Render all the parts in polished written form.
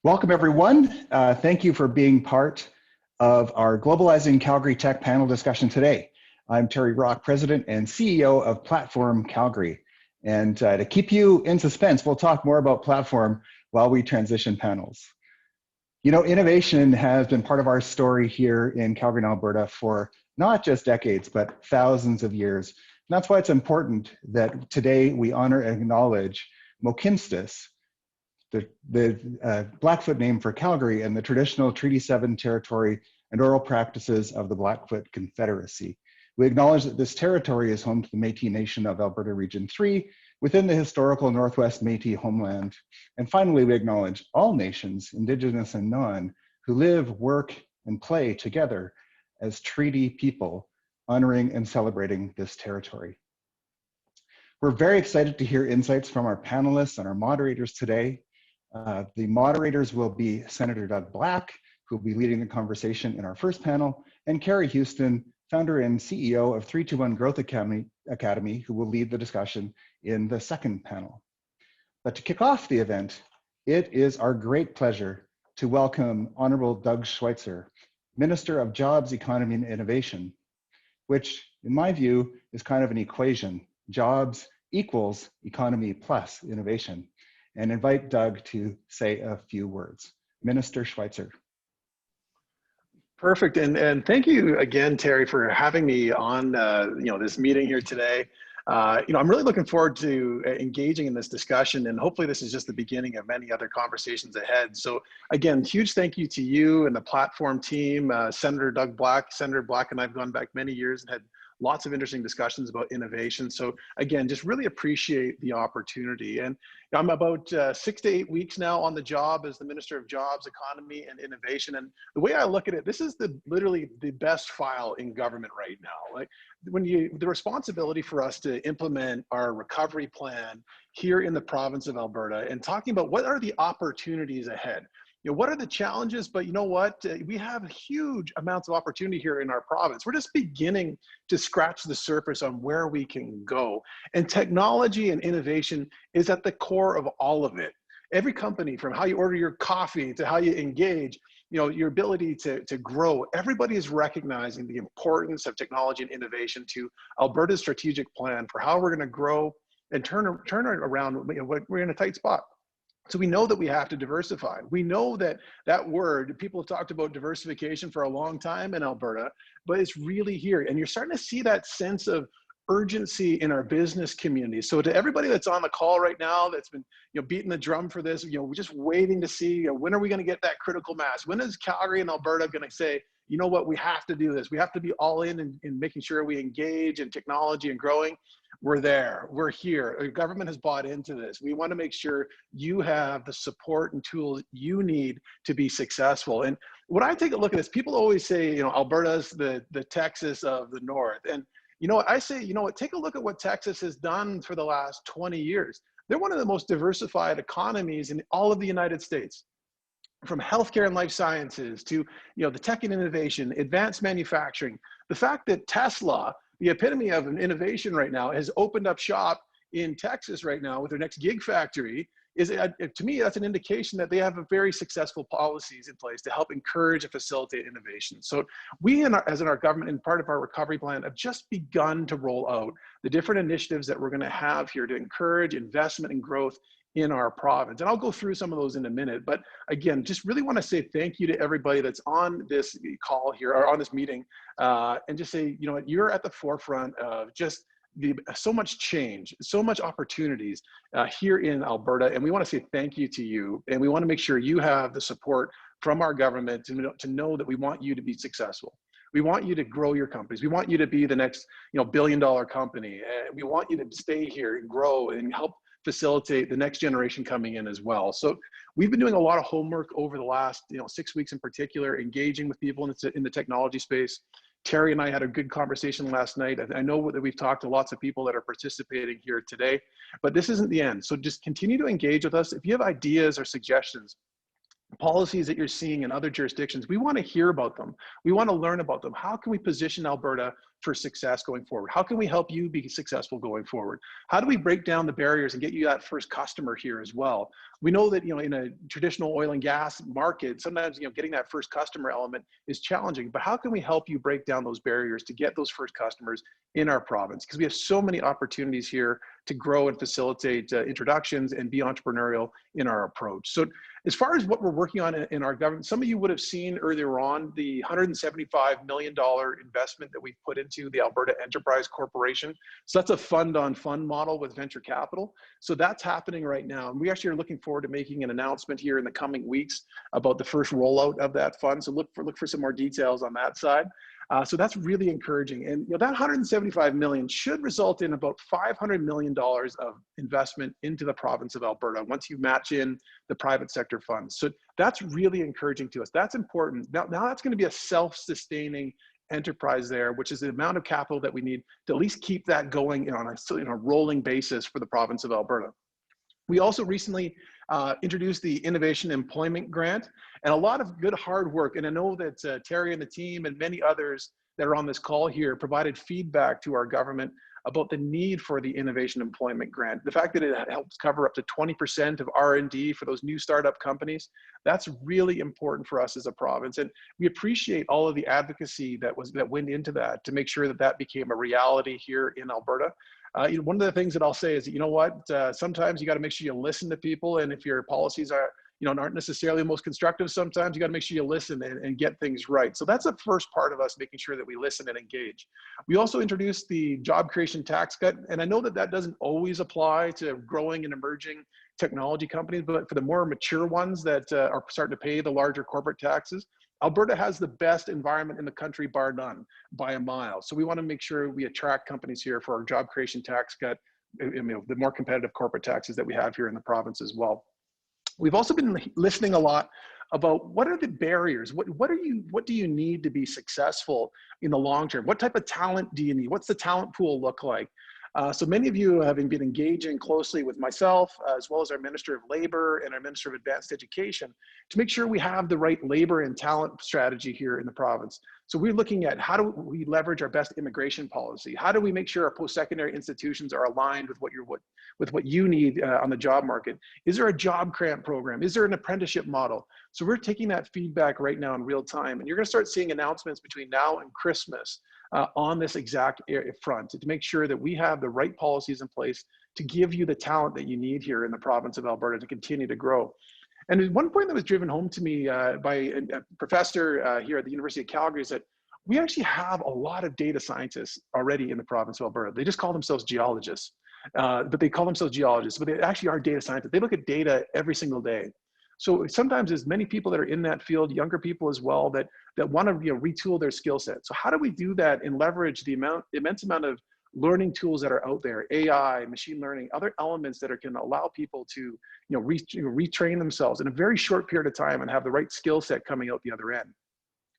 Welcome, everyone. Thank you for being part of our Globalizing Calgary Tech panel discussion today. I'm Terry Rock, President and CEO of Platform Calgary. And to keep you in suspense, we'll talk more about Platform while we transition panels. You know, innovation has been part of our story here in Calgary and Alberta for not just decades, but thousands of years. And that's why it's important that today we honor and acknowledge Mohkinstsis, the Blackfoot name for Calgary, and the traditional Treaty 7 territory and oral practices of the Blackfoot Confederacy. We acknowledge that this territory is home to the Métis Nation of Alberta Region 3 within the historical Northwest Métis homeland. And finally, we acknowledge all nations, Indigenous and non, who live, work, and play together as treaty people, honoring and celebrating this territory. We're very excited to hear insights from our panelists and our moderators today. The moderators will be Senator Doug Black, who will be leading the conversation in our first panel, and Carrie Houston, founder and CEO of 321 Growth Academy, who will lead the discussion in the second panel. But to kick off the event, it is our great pleasure to welcome Honorable Doug Schweitzer, Minister of Jobs, Economy and Innovation, which in my view is kind of an equation: jobs equals economy plus innovation. And invite Doug to say a few words. Minister Schweitzer. Perfect, and thank you again, Terry, for having me on this meeting here today. I'm really looking forward to engaging in this discussion, and hopefully this is just the beginning of many other conversations ahead. So again, huge thank you to you and the Platform team, Senator Doug Black. Senator Black and I have gone back many years and had lots of interesting discussions about innovation. So again, just really appreciate the opportunity. And I'm about 6 to 8 weeks now on the job as the Minister of Jobs, Economy and Innovation. And the way I look at it, this is literally the best file in government right now. Like the responsibility for us to implement our recovery plan here in the province of Alberta and talking about what are the opportunities ahead. What are the challenges? But you know what? We have huge amounts of opportunity here in our province. We're just beginning to scratch the surface on where we can go. And technology and innovation is at the core of all of it. Every company, from how you order your coffee to how you engage, your ability to grow, everybody is recognizing the importance of technology and innovation to Alberta's strategic plan for how we're going to grow and turn it around. We're in a tight spot. So we know that we have to diversify. We know that word, people have talked about diversification for a long time in Alberta, but it's really here. And you're starting to see that sense of urgency in our business community. So to everybody that's on the call right now, that's been beating the drum for this, we're just waiting to see when are we going to get that critical mass? When is Calgary and Alberta going to say, you know what, we have to do this. We have to be all in making sure we engage in technology and growing. We're there, we're here. Our government has bought into this. We want to make sure you have the support and tools you need to be successful. And when I take a look at this, people always say, Alberta's the Texas of the North. And I say, take a look at what Texas has done for the last 20 years. They're one of the most diversified economies in all of the United States. From healthcare and life sciences to the tech and innovation, advanced manufacturing. The fact that Tesla, the epitome of an innovation right now, has opened up shop in Texas right now with their next gig factory is, to me, that's an indication that they have a very successful policies in place to help encourage and facilitate innovation. So we, as in our government and part of our recovery plan, have just begun to roll out the different initiatives that we're going to have here to encourage investment and growth in our province. And I'll go through some of those in a minute. But again, just really want to say thank you to everybody that's on this call here or on this meeting, and just say, you're at the forefront of just so much change, so much opportunities here in Alberta. And we want to say thank you to you. And we want to make sure you have the support from our government to know that we want you to be successful. We want you to grow your companies. We want you to be the next billion-dollar company. We want you to stay here and grow and help facilitate the next generation coming in as well. So we've been doing a lot of homework over the last 6 weeks in particular, engaging with people in the technology space. Terry and I had a good conversation last night. I know that we've talked to lots of people that are participating here today, but this isn't the end. So just continue to engage with us. If you have ideas or suggestions, policies that you're seeing in other jurisdictions, we want to hear about them. We want to learn about them. How can we position Alberta for success going forward? How can we help you be successful going forward? How do we break down the barriers and get you that first customer here as well? We know that, in a traditional oil and gas market, sometimes, getting that first customer element is challenging, but how can we help you break down those barriers to get those first customers in our province? Because we have so many opportunities here to grow and facilitate introductions and be entrepreneurial in our approach. So as far as what we're working on in our government, some of you would have seen earlier on the $175 million investment that we've put into the Alberta Enterprise Corporation. So that's a fund-on-fund model with venture capital. So that's happening right now. And we actually are looking forward to making an announcement here in the coming weeks about the first rollout of that fund. So look for some more details on that side. So that's really encouraging. And that 175 million should result in about $500 million of investment into the province of Alberta once you match in the private sector funds. So that's really encouraging to us. That's important. Now that's going to be a self-sustaining enterprise there, which is the amount of capital that we need to at least keep that going on a rolling basis for the province of Alberta. We also recently introduced the Innovation Employment Grant, and a lot of good hard work. And I know that Terry and the team and many others that are on this call here provided feedback to our government about the need for the Innovation Employment Grant. The fact that it helps cover up to 20% of R&D for those new startup companies, that's really important for us as a province. And we appreciate all of the advocacy that went into that to make sure that that became a reality here in Alberta. One of the things that I'll say is, sometimes you got to make sure you listen to people, and if your policies aren't necessarily the most constructive, sometimes you got to make sure you listen and get things right. So that's the first part of us, making sure that we listen and engage. We also introduced the job creation tax cut, and I know that doesn't always apply to growing and emerging technology companies, but for the more mature ones that are starting to pay the larger corporate taxes, Alberta has the best environment in the country, bar none, by a mile. So we want to make sure we attract companies here for our job creation tax cut, the more competitive corporate taxes that we have here in the province as well. We've also been listening a lot about what are the barriers? What do you need to be successful in the long term? What type of talent do you need? What's the talent pool look like? So many of you have been engaging closely with myself, as well as our Minister of Labor and our Minister of Advanced Education, to make sure we have the right labor and talent strategy here in the province. So we're looking at how do we leverage our best immigration policy? How do we make sure our post-secondary institutions are aligned with what you need on the job market? Is there a job grant program? Is there an apprenticeship model? So we're taking that feedback right now in real time, and you're going to start seeing announcements between now and Christmas on this exact front to make sure that we have the right policies in place to give you the talent that you need here in the province of Alberta to continue to grow. And one point that was driven home to me by a professor here at the University of Calgary is that we actually have a lot of data scientists already in the province of Alberta. They just call themselves geologists, but they call themselves geologists, but they actually are data scientists. They look at data every single day. So sometimes there's many people that are in that field, younger people as well, that want to retool their skill set. So how do we do that and leverage the immense amount of learning tools that are out there, AI, machine learning, other elements that can allow people to retrain themselves in a very short period of time and have the right skill set coming out the other end?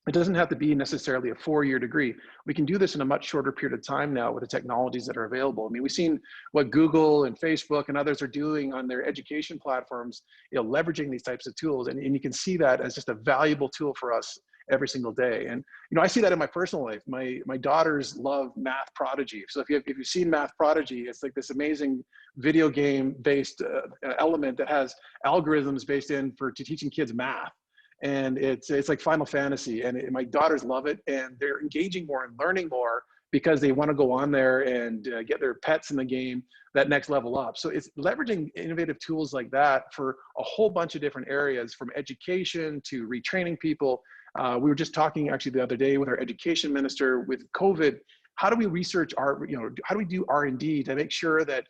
It doesn't have to be necessarily a 4-year degree. We can do this in a much shorter period of time now with the technologies that are available. I mean, we've seen what Google and Facebook and others are doing on their education platforms, leveraging these types of tools. And you can see that as just a valuable tool for us every single day. And I see that in my personal life. My daughters love Math Prodigy. So if you've seen Math Prodigy, it's like this amazing video game based element that has algorithms based in to teaching kids math. And it's like Final Fantasy, and my daughters love it, and they're engaging more and learning more because they want to go on there and get their pets in the game that next level up. So it's leveraging innovative tools like that for a whole bunch of different areas, from education to retraining people. We were just talking actually the other day with our education minister with COVID. How do we research how do we do R&D to make sure that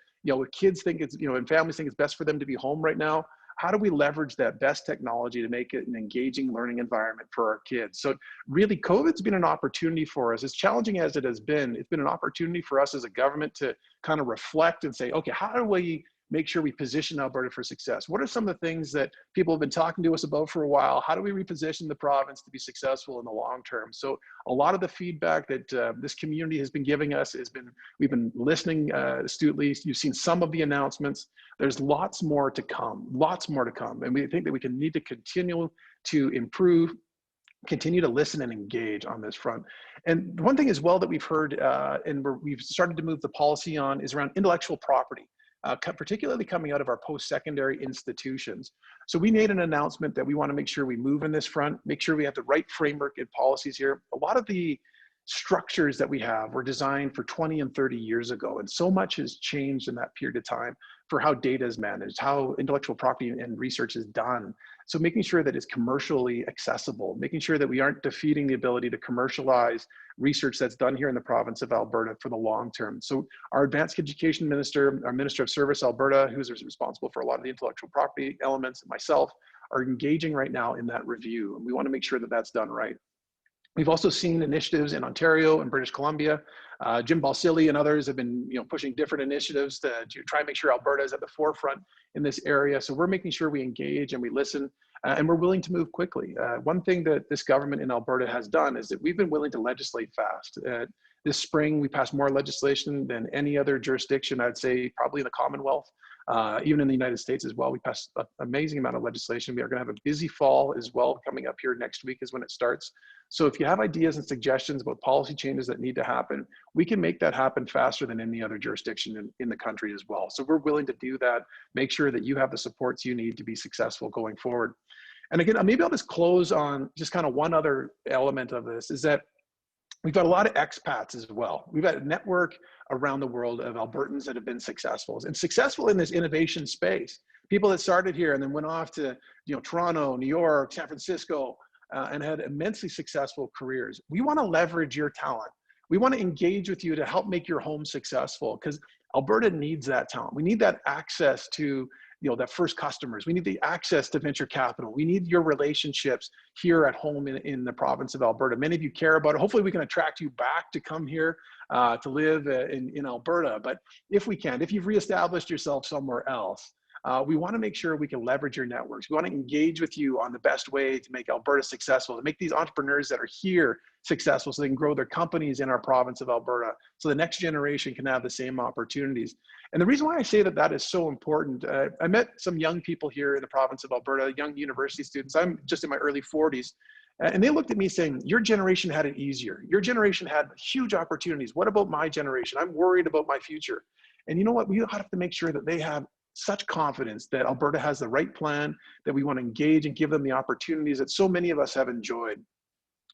kids think it's and families think it's best for them to be home right now? How do we leverage that best technology to make it an engaging learning environment for our kids? So really, COVID's been an opportunity for us. As challenging as it has been, it's been an opportunity for us as a government to kind of reflect and say, okay, how do we make sure we position Alberta for success? What are some of the things that people have been talking to us about for a while? How do we reposition the province to be successful in the long term? So a lot of the feedback that this community has been giving us we've been listening astutely. You've seen some of the announcements. There's lots more to come. And we think that we need to continue to improve continue to listen and engage on this front. And one thing as well that we've heard and we've started to move the policy on is around intellectual property, particularly coming out of our post-secondary institutions. So we made an announcement that we want to make sure we move in this front, make sure we have the right framework and policies here. A lot of the structures that we have were designed for 20 and 30 years ago, and so much has changed in that period of time for how data is managed, how intellectual property and research is done. So making sure that it's commercially accessible, making sure that we aren't defeating the ability to commercialize research that's done here in the province of Alberta for the long term. So our advanced education minister, our Minister of Service Alberta, who's responsible for a lot of the intellectual property elements, and myself are engaging right now in that review. And we want to make sure that that's done right. We've also seen initiatives in Ontario and British Columbia. Jim Balsillie and others have been pushing different initiatives to try and make sure Alberta is at the forefront in this area. So we're making sure we engage and we listen, and we're willing to move quickly. One thing that this government in Alberta has done is that we've been willing to legislate fast. This spring, we passed more legislation than any other jurisdiction, I'd say probably in the Commonwealth. Even in the United States as well, we passed an amazing amount of legislation. We are going to have a busy fall as well. Coming up here next week is when it starts. So if you have ideas and suggestions about policy changes that need to happen, we can make that happen faster than any other jurisdiction in the country as well. So we're willing to do that, make sure that you have the supports you need to be successful going forward. And again, maybe I'll just close on just kind of one other element of this, is that we've got a lot of expats as well. We've got a network around the world of Albertans that have been successful and successful in this innovation space. People that started here and then went off to Toronto, New York, San Francisco, and had immensely successful careers. We want to leverage your talent. We want to engage with you to help make your home successful, because Alberta needs that talent. We need that access to that first customers. We need the access to venture capital. We need your relationships here at home in the province of Alberta. Many of you care about it. Hopefully we can attract you back to come here to live in Alberta. But if we can, if you've reestablished yourself somewhere else, we want to make sure we can leverage your networks. We want to engage with you on the best way to make Alberta successful, to make these entrepreneurs that are here successful so they can grow their companies in our province of Alberta, so the next generation can have the same opportunities. And the reason why I say that that is so important, I met some young people here in the province of Alberta, young university students. I'm just in my early 40s. And they looked at me saying, your generation had it easier. Your generation had huge opportunities. What about my generation? I'm worried about my future. And you know what? We have to make sure that they have such confidence that Alberta has the right plan, that we want to engage and give them the opportunities that so many of us have enjoyed.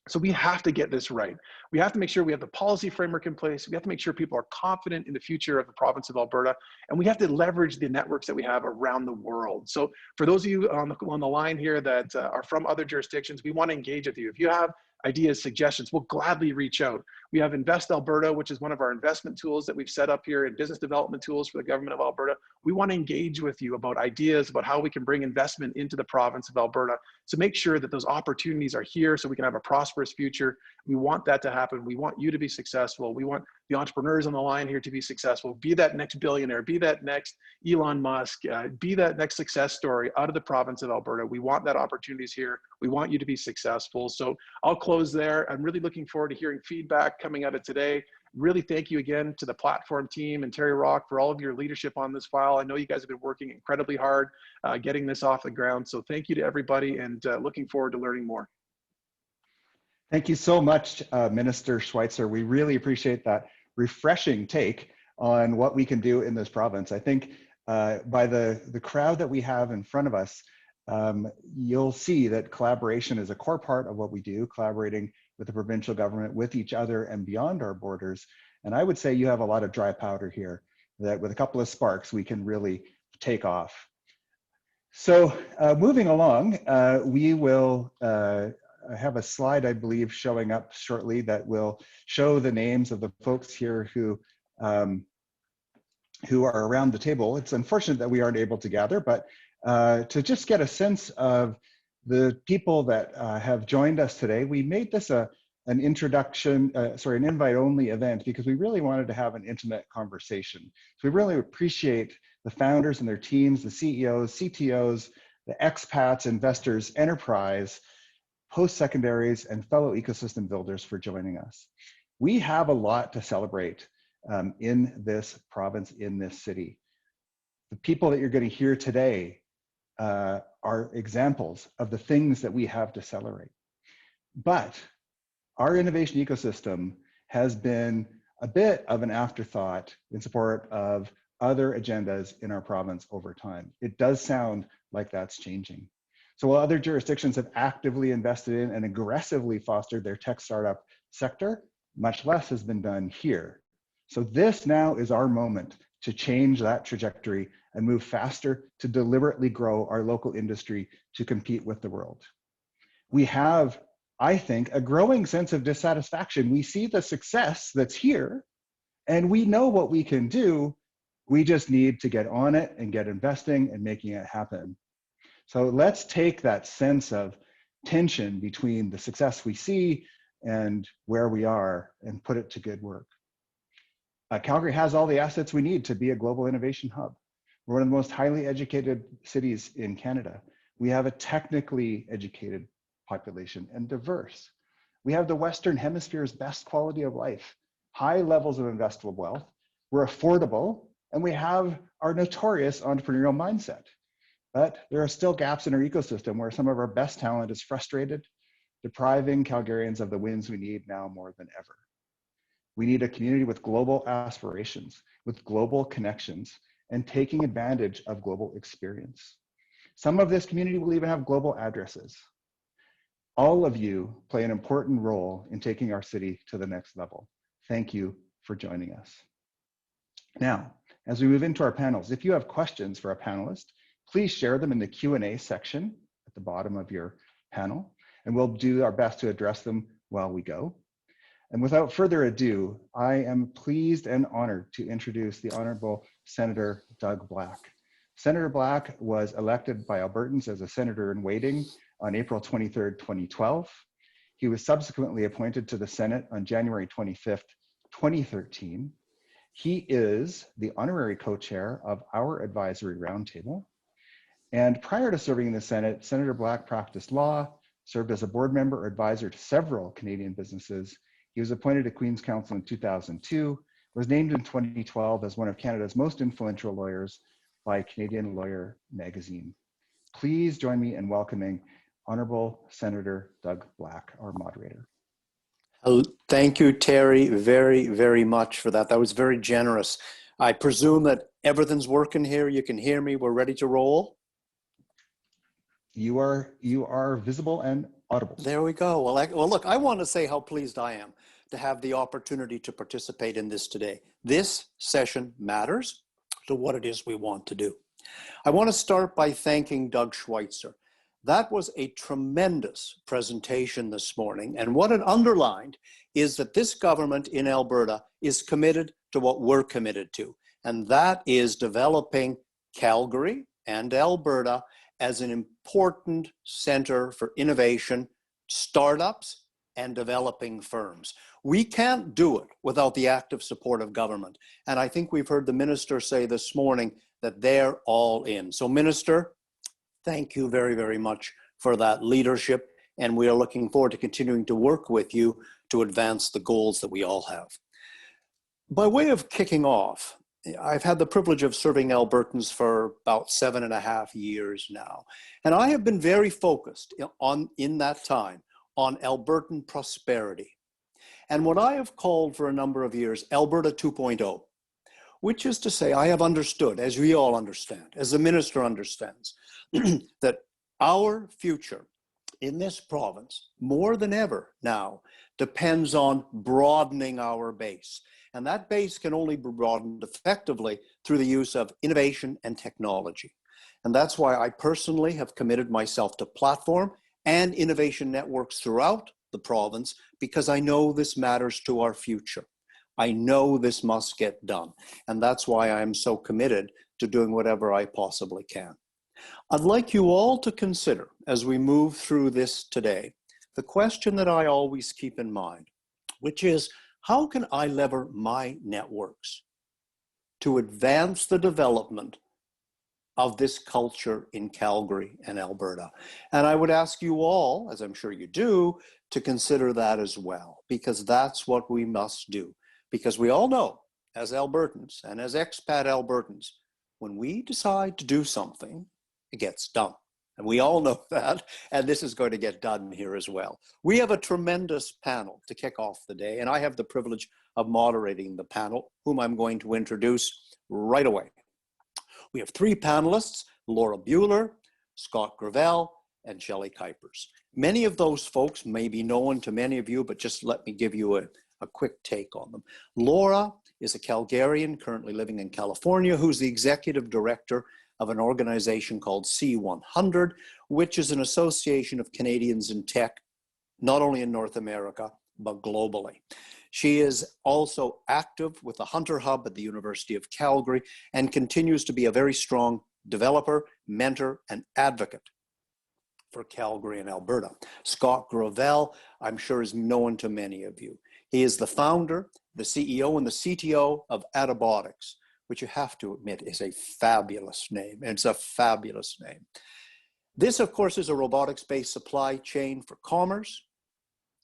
So we have to get this right. We have to make sure we have the policy framework in place. We have to make sure people are confident in the future of the province of Alberta, and we have to leverage the networks that we have around the world. So for those of you on the line here that are from other jurisdictions, we want to engage with you. If you have ideas, suggestions, we'll gladly reach out. We have Invest Alberta, which is one of our investment tools that we've set up here, and business development tools for the government of Alberta. We want to engage with you about ideas about how we can bring investment into the province of Alberta to make sure that those opportunities are here so we can have a prosperous future. We want that to happen. We want you to be successful. We want the entrepreneurs on the line here to be successful. Be that next billionaire, be that next Elon Musk, be that next success story out of the province of Alberta. We want that opportunities here. We want you to be successful. So I'll close there. I'm really looking forward to hearing feedback coming out of today. Really thank you again to the platform team and Terry Rock for all of your leadership on this file. I know you guys have been working incredibly hard getting this off the ground. So thank you to everybody, and looking forward to learning more. Thank you so much, Minister Schweitzer. We really appreciate that refreshing take on what we can do in this province. I think by the crowd that we have in front of us, you'll see that collaboration is a core part of what we do, collaborating with the provincial government, with each other and beyond our borders. And I would say you have a lot of dry powder here that with a couple of sparks, we can really take off. So moving along, we will have a slide, I believe, showing up shortly that will show the names of the folks here who are around the table. It's unfortunate that we aren't able to gather, but to just get a sense of the people that have joined us today, we made this an invite-only event because we really wanted to have an intimate conversation. So we really appreciate the founders and their teams, the CEOs, CTOs, the expats, investors, enterprise, post-secondaries, and fellow ecosystem builders for joining us. We have a lot to celebrate in this province, in this city. The people that you're going to hear today are examples of the things that we have to celebrate. But our innovation ecosystem has been a bit of an afterthought in support of other agendas in our province over time. It does sound like that's changing. So while other jurisdictions have actively invested in and aggressively fostered their tech startup sector, much less has been done here. So this now is our moment to change that trajectory and move faster to deliberately grow our local industry to compete with the world. We have, I think, a growing sense of dissatisfaction. We see the success that's here and we know what we can do. We just need to get on it and get investing and making it happen. So let's take that sense of tension between the success we see and where we are and put it to good work. Calgary has all the assets we need to be a global innovation hub. We're one of the most highly educated cities in Canada. We have a technically educated population and diverse. We have the Western Hemisphere's best quality of life, high levels of investable wealth. We're affordable, and we have our notorious entrepreneurial mindset. But there are still gaps in our ecosystem where some of our best talent is frustrated, depriving Calgarians of the wins we need now more than ever. We need a community with global aspirations, with global connections, and taking advantage of global experience. Some of this community will even have global addresses. All of you play an important role in taking our city to the next level. Thank you for joining us. Now, as we move into our panels, if you have questions for a panelist, please share them in the Q&A section at the bottom of your panel, and we'll do our best to address them while we go. And without further ado, I am pleased and honored to introduce the Honorable Senator Doug Black. Senator Black was elected by Albertans as a senator in waiting on April 23rd, 2012. He was subsequently appointed to the Senate on January 25th, 2013. He is the honorary co-chair of our advisory roundtable. And prior to serving in the Senate, Senator Black practiced law, served as a board member or advisor to several Canadian businesses. He was appointed to Queen's Counsel in 2002, was named in 2012 as one of Canada's most influential lawyers by Canadian Lawyer magazine. Please join me in welcoming Honorable Senator Doug Black, our moderator. Thank you, Terry, very, very much for that. That was very generous. I presume that everything's working here. You can hear me. We're ready to roll. You are visible and audible. There we go. Well, look, I want to say how pleased I am to have the opportunity to participate in this today. This session matters to what it is we want to do. I want to start by thanking Doug Schweitzer. That was a tremendous presentation this morning, and what it underlined is that this government in Alberta is committed to what we're committed to, and that is developing Calgary and Alberta as an important center for innovation, startups, and developing firms. We can't do it without the active support of government. And I think we've heard the minister say this morning that they're all in. So Minister, thank you very, very much for that leadership. And we are looking forward to continuing to work with you to advance the goals that we all have. By way of kicking off, I've had the privilege of serving Albertans for about 7.5 years now. And I have been very focused in that time on Albertan prosperity. And what I have called for a number of years, Alberta 2.0, which is to say I have understood, as we all understand, as the minister understands, that our future in this province, more than ever now, depends on broadening our base. And that base can only be broadened effectively through the use of innovation and technology. And that's why I personally have committed myself to platform and innovation networks throughout the province, because I know this matters to our future. I know this must get done. And that's why I'm so committed to doing whatever I possibly can. I'd like you all to consider, as we move through this today, the question that I always keep in mind, which is, how can I lever my networks to advance the development of this culture in Calgary and Alberta? And I would ask you all, as I'm sure you do, to consider that as well, because that's what we must do. Because we all know, as Albertans and as expat Albertans, when we decide to do something, it gets done. And we all know that, and this is going to get done here as well. We have a tremendous panel to kick off the day, and I have the privilege of moderating the panel, whom I'm going to introduce right away. We have three panelists, Laura Buhler, Scott Gravelle, and Shelley Kuipers. Many of those folks may be known to many of you, but just let me give you a quick take on them. Laura is a Calgarian currently living in California, who's the executive director of an organization called C100, which is an association of Canadians in tech, not only in North America, but globally. She is also active with the Hunter Hub at the University of Calgary and continues to be a very strong developer, mentor, and advocate for Calgary and Alberta. Scott Gravelle, I'm sure, is known to many of you. He is the founder, the CEO, and the CTO of Attabotics, which you have to admit is a fabulous name. It's a fabulous name. This, of course, is a robotics-based supply chain for commerce,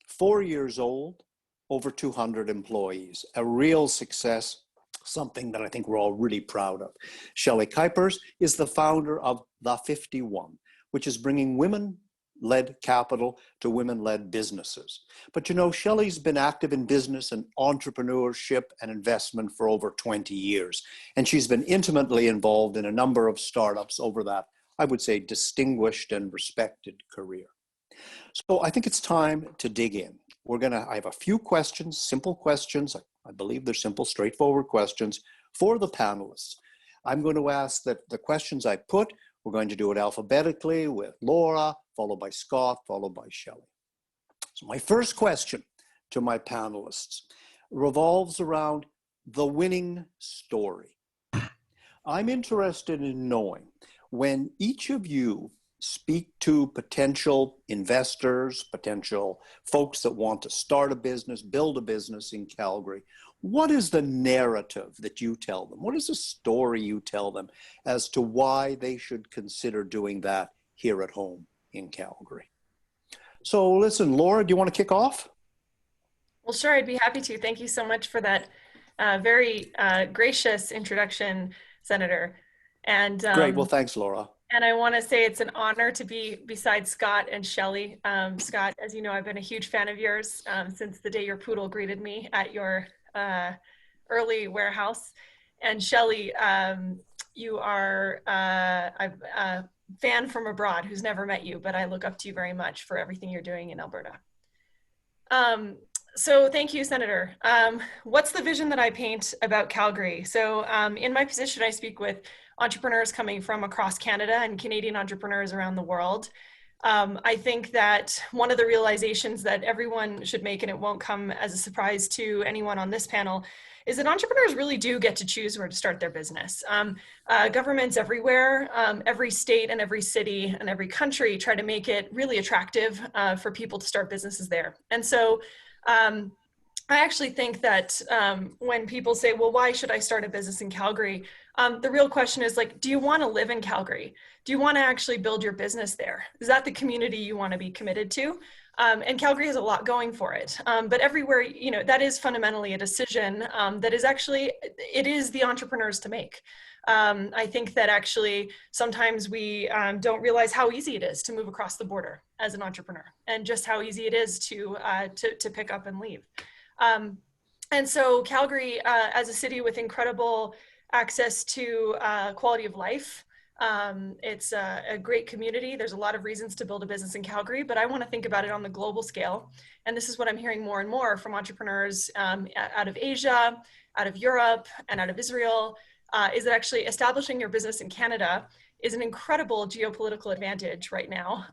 4 years old, over 200 employees, a real success, something that I think we're all really proud of. Shelley Kuipers is the founder of The 51, which is bringing women-led capital to women-led businesses. But you know, Shelley's been active in business and entrepreneurship and investment for over 20 years. And she's been intimately involved in a number of startups over that, I would say, distinguished and respected career. So I think it's time to dig in. I have a few questions, simple questions. I believe they're simple, straightforward questions for the panelists. I'm going to ask that the questions I put, we're going to do it alphabetically with Laura, followed by Scott, followed by Shelley. So my first question to my panelists revolves around the winning story. I'm interested in knowing, when each of you speak to potential investors, potential folks that want to start a business, build a business in Calgary, what is the narrative that you tell them? What is the story you tell them as to why they should consider doing that here at home in Calgary? So listen, Laura, do you want to kick off? Well, sure, I'd be happy to. Thank you so much for that very gracious introduction, Senator. And great, well, thanks, Laura. And I want to say it's an honor to be beside Scott and Shelley. Scott, as you know, I've been a huge fan of yours since the day your poodle greeted me at your early warehouse. And Shelley, you are a fan from abroad who's never met you, but I look up to you very much for everything you're doing in Alberta. So thank you, Senator. What's the vision that I paint about Calgary? So in my position, I speak with entrepreneurs coming from across Canada and Canadian entrepreneurs around the world. I think that one of the realizations that everyone should make, and it won't come as a surprise to anyone on this panel, is that entrepreneurs really do get to choose where to start their business. Governments everywhere, every state and every city and every country try to make it really attractive for people to start businesses there. And so I actually think that when people say, well, why should I start a business in Calgary? The real question is like, do you want to live in Calgary? Do you want to actually build your business there? Is that the community you want to be committed to? And Calgary has a lot going for it. But everywhere, you know, that is fundamentally a decision that is actually, it is the entrepreneurs to make. I think that actually sometimes we don't realize how easy it is to move across the border as an entrepreneur, and just how easy it is to pick up and leave. And so Calgary, as a city with incredible access to quality of life, it's a great community. There's a lot of reasons to build a business in Calgary, but I want to think about it on the global scale. And this is what I'm hearing more and more from entrepreneurs out of Asia, out of Europe, and out of Israel, is that actually establishing your business in Canada is an incredible geopolitical advantage right now,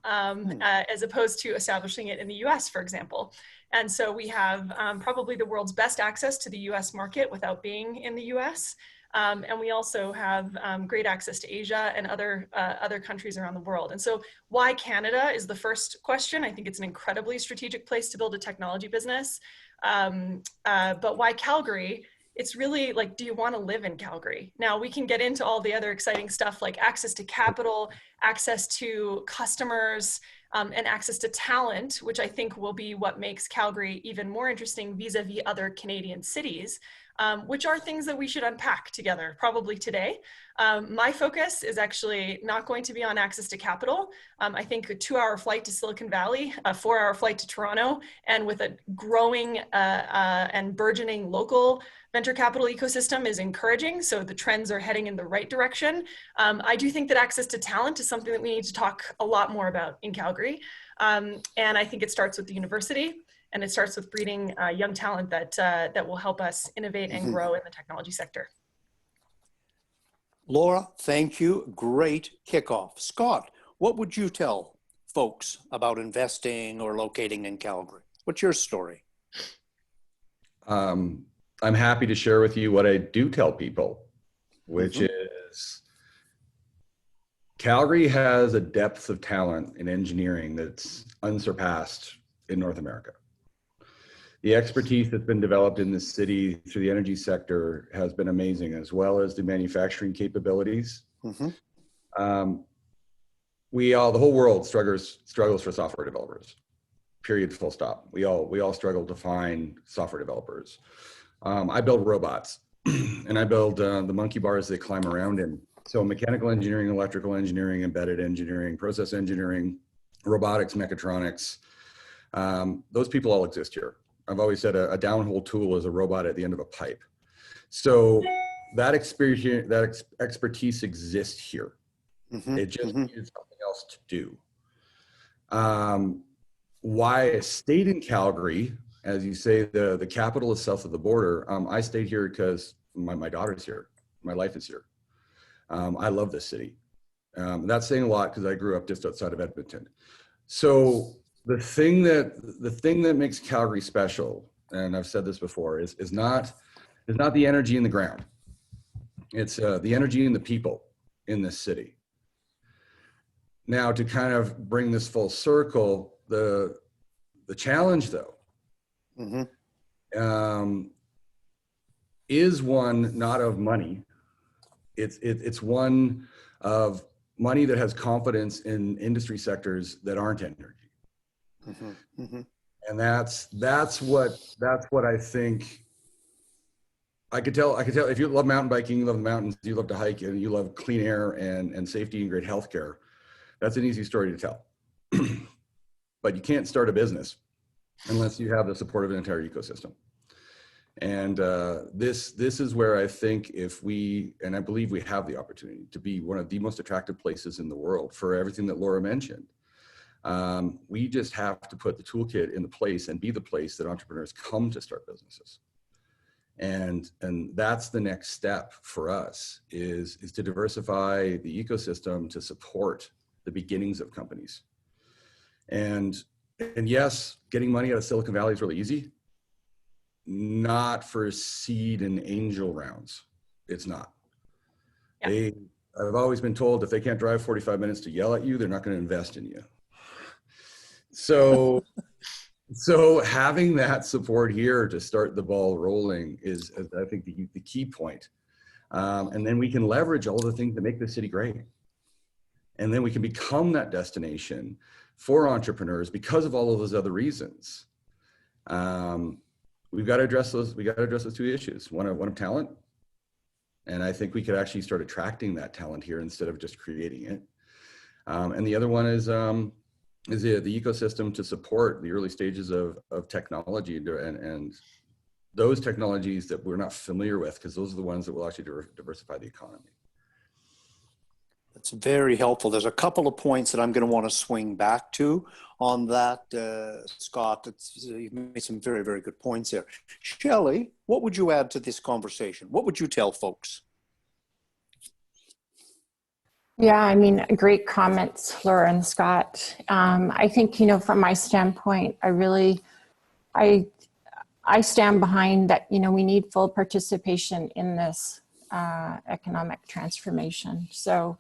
as opposed to establishing it in the US, for example. And so we have probably the world's best access to the US market without being in the US. And we also have great access to Asia and other countries around the world. And so why Canada is the first question. I think it's an incredibly strategic place to build a technology business. But why Calgary? It's really like, do you want to live in Calgary? Now we can get into all the other exciting stuff like access to capital, access to customers, and access to talent, which I think will be what makes Calgary even more interesting vis-a-vis other Canadian cities. which are things that we should unpack together, probably today. My focus is actually not going to be on access to capital. I think a 2-hour flight to Silicon Valley, a 4-hour flight to Toronto, and with a growing and burgeoning local venture capital ecosystem is encouraging. So the trends are heading in the right direction. I do think that access to talent is something that we need to talk a lot more about in Calgary. And I think it starts with the university, and it starts with breeding young talent that will help us innovate and grow in the technology sector. Laura, thank you. Great kickoff. Scott, what would you tell folks about investing or locating in Calgary? What's your story? I'm happy to share with you what I do tell people, which is Calgary has a depth of talent in engineering that's unsurpassed in North America. The expertise that's been developed in this city through the energy sector has been amazing, as well as the manufacturing capabilities. The whole world struggles for software developers. Period. Full stop. We all struggle to find software developers. I build robots, and I build the monkey bars they climb around in. So mechanical engineering, electrical engineering, embedded engineering, process engineering, robotics, mechatronics. Those people all exist here. I've always said a downhole tool is a robot at the end of a pipe. So that experience, that expertise exists here. It just needed something else to do. Why I stayed in Calgary, as you say, the capital is south of the border. I stayed here because my daughter's here. My life is here. I love this city. That's saying a lot because I grew up just outside of Edmonton. So the thing that makes Calgary special, and I've said this before, is not the energy in the ground. It's the energy in the people in this city. Now, to kind of bring this full circle, the challenge though is one not of money. It's one of money that has confidence in industry sectors that aren't energy. And that's what I think. I could tell if you love mountain biking, you love the mountains, you love to hike, and you love clean air and safety and great healthcare. That's an easy story to tell. But you can't start a business unless you have the support of an entire ecosystem. And this is where I think and I believe we have the opportunity to be one of the most attractive places in the world for everything that Laura mentioned. We just have to put the toolkit in the place and be the place that entrepreneurs come to start businesses. And that's the next step for us is to diversify the ecosystem to support the beginnings of companies. And yes, getting money out of Silicon Valley is really easy. Not for seed and angel rounds. It's not. Yeah. I've always been told if they can't drive 45 minutes to yell at you, they're not going to invest in you. So having that support here to start the ball rolling is, I think, the key point. And then we can leverage all the things that make the city great. And then we can become that destination for entrepreneurs because of all of those other reasons. We've got to address those. We got to address those two issues. One of talent, and I think we could actually start attracting that talent here instead of just creating it. And the other one is the ecosystem to support the early stages of technology and those technologies that we're not familiar with, because those are the ones that will actually diversify the economy. That's very helpful. There's a couple of points that I'm going to want to swing back to on that, Scott. You've made some very, very good points there. Shelley, what would you add to this conversation? What would you tell folks? Yeah, I mean, great comments, Laura and Scott. I think, from my standpoint, I stand behind that, we need full participation in this economic transformation. So,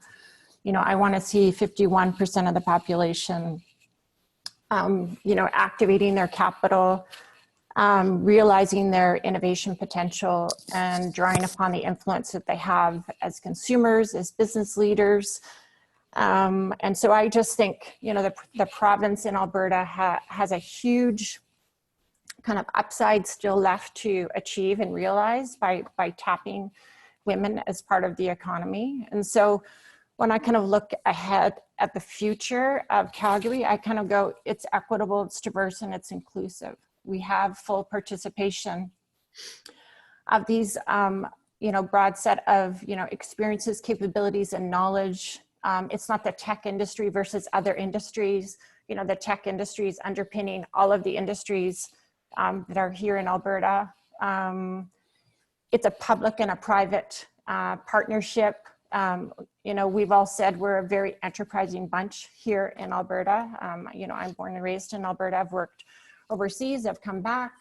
I want to see 51% of the population, activating their capital, realizing their innovation potential, and drawing upon the influence that they have as consumers, as business leaders. And so I just think, the province in Alberta has a huge kind of upside still left to achieve and realize by tapping women as part of the economy. And so when I kind of look ahead at the future of Calgary, I kind of go, it's equitable, it's diverse, and it's inclusive. We have full participation of these, broad set of, experiences, capabilities, and knowledge. It's not the tech industry versus other industries. The tech industry is underpinning all of the industries that are here in Alberta. It's a public and a private partnership. We've all said we're a very enterprising bunch here in Alberta. I'm born and raised in Alberta. I've worked overseas, I've come back,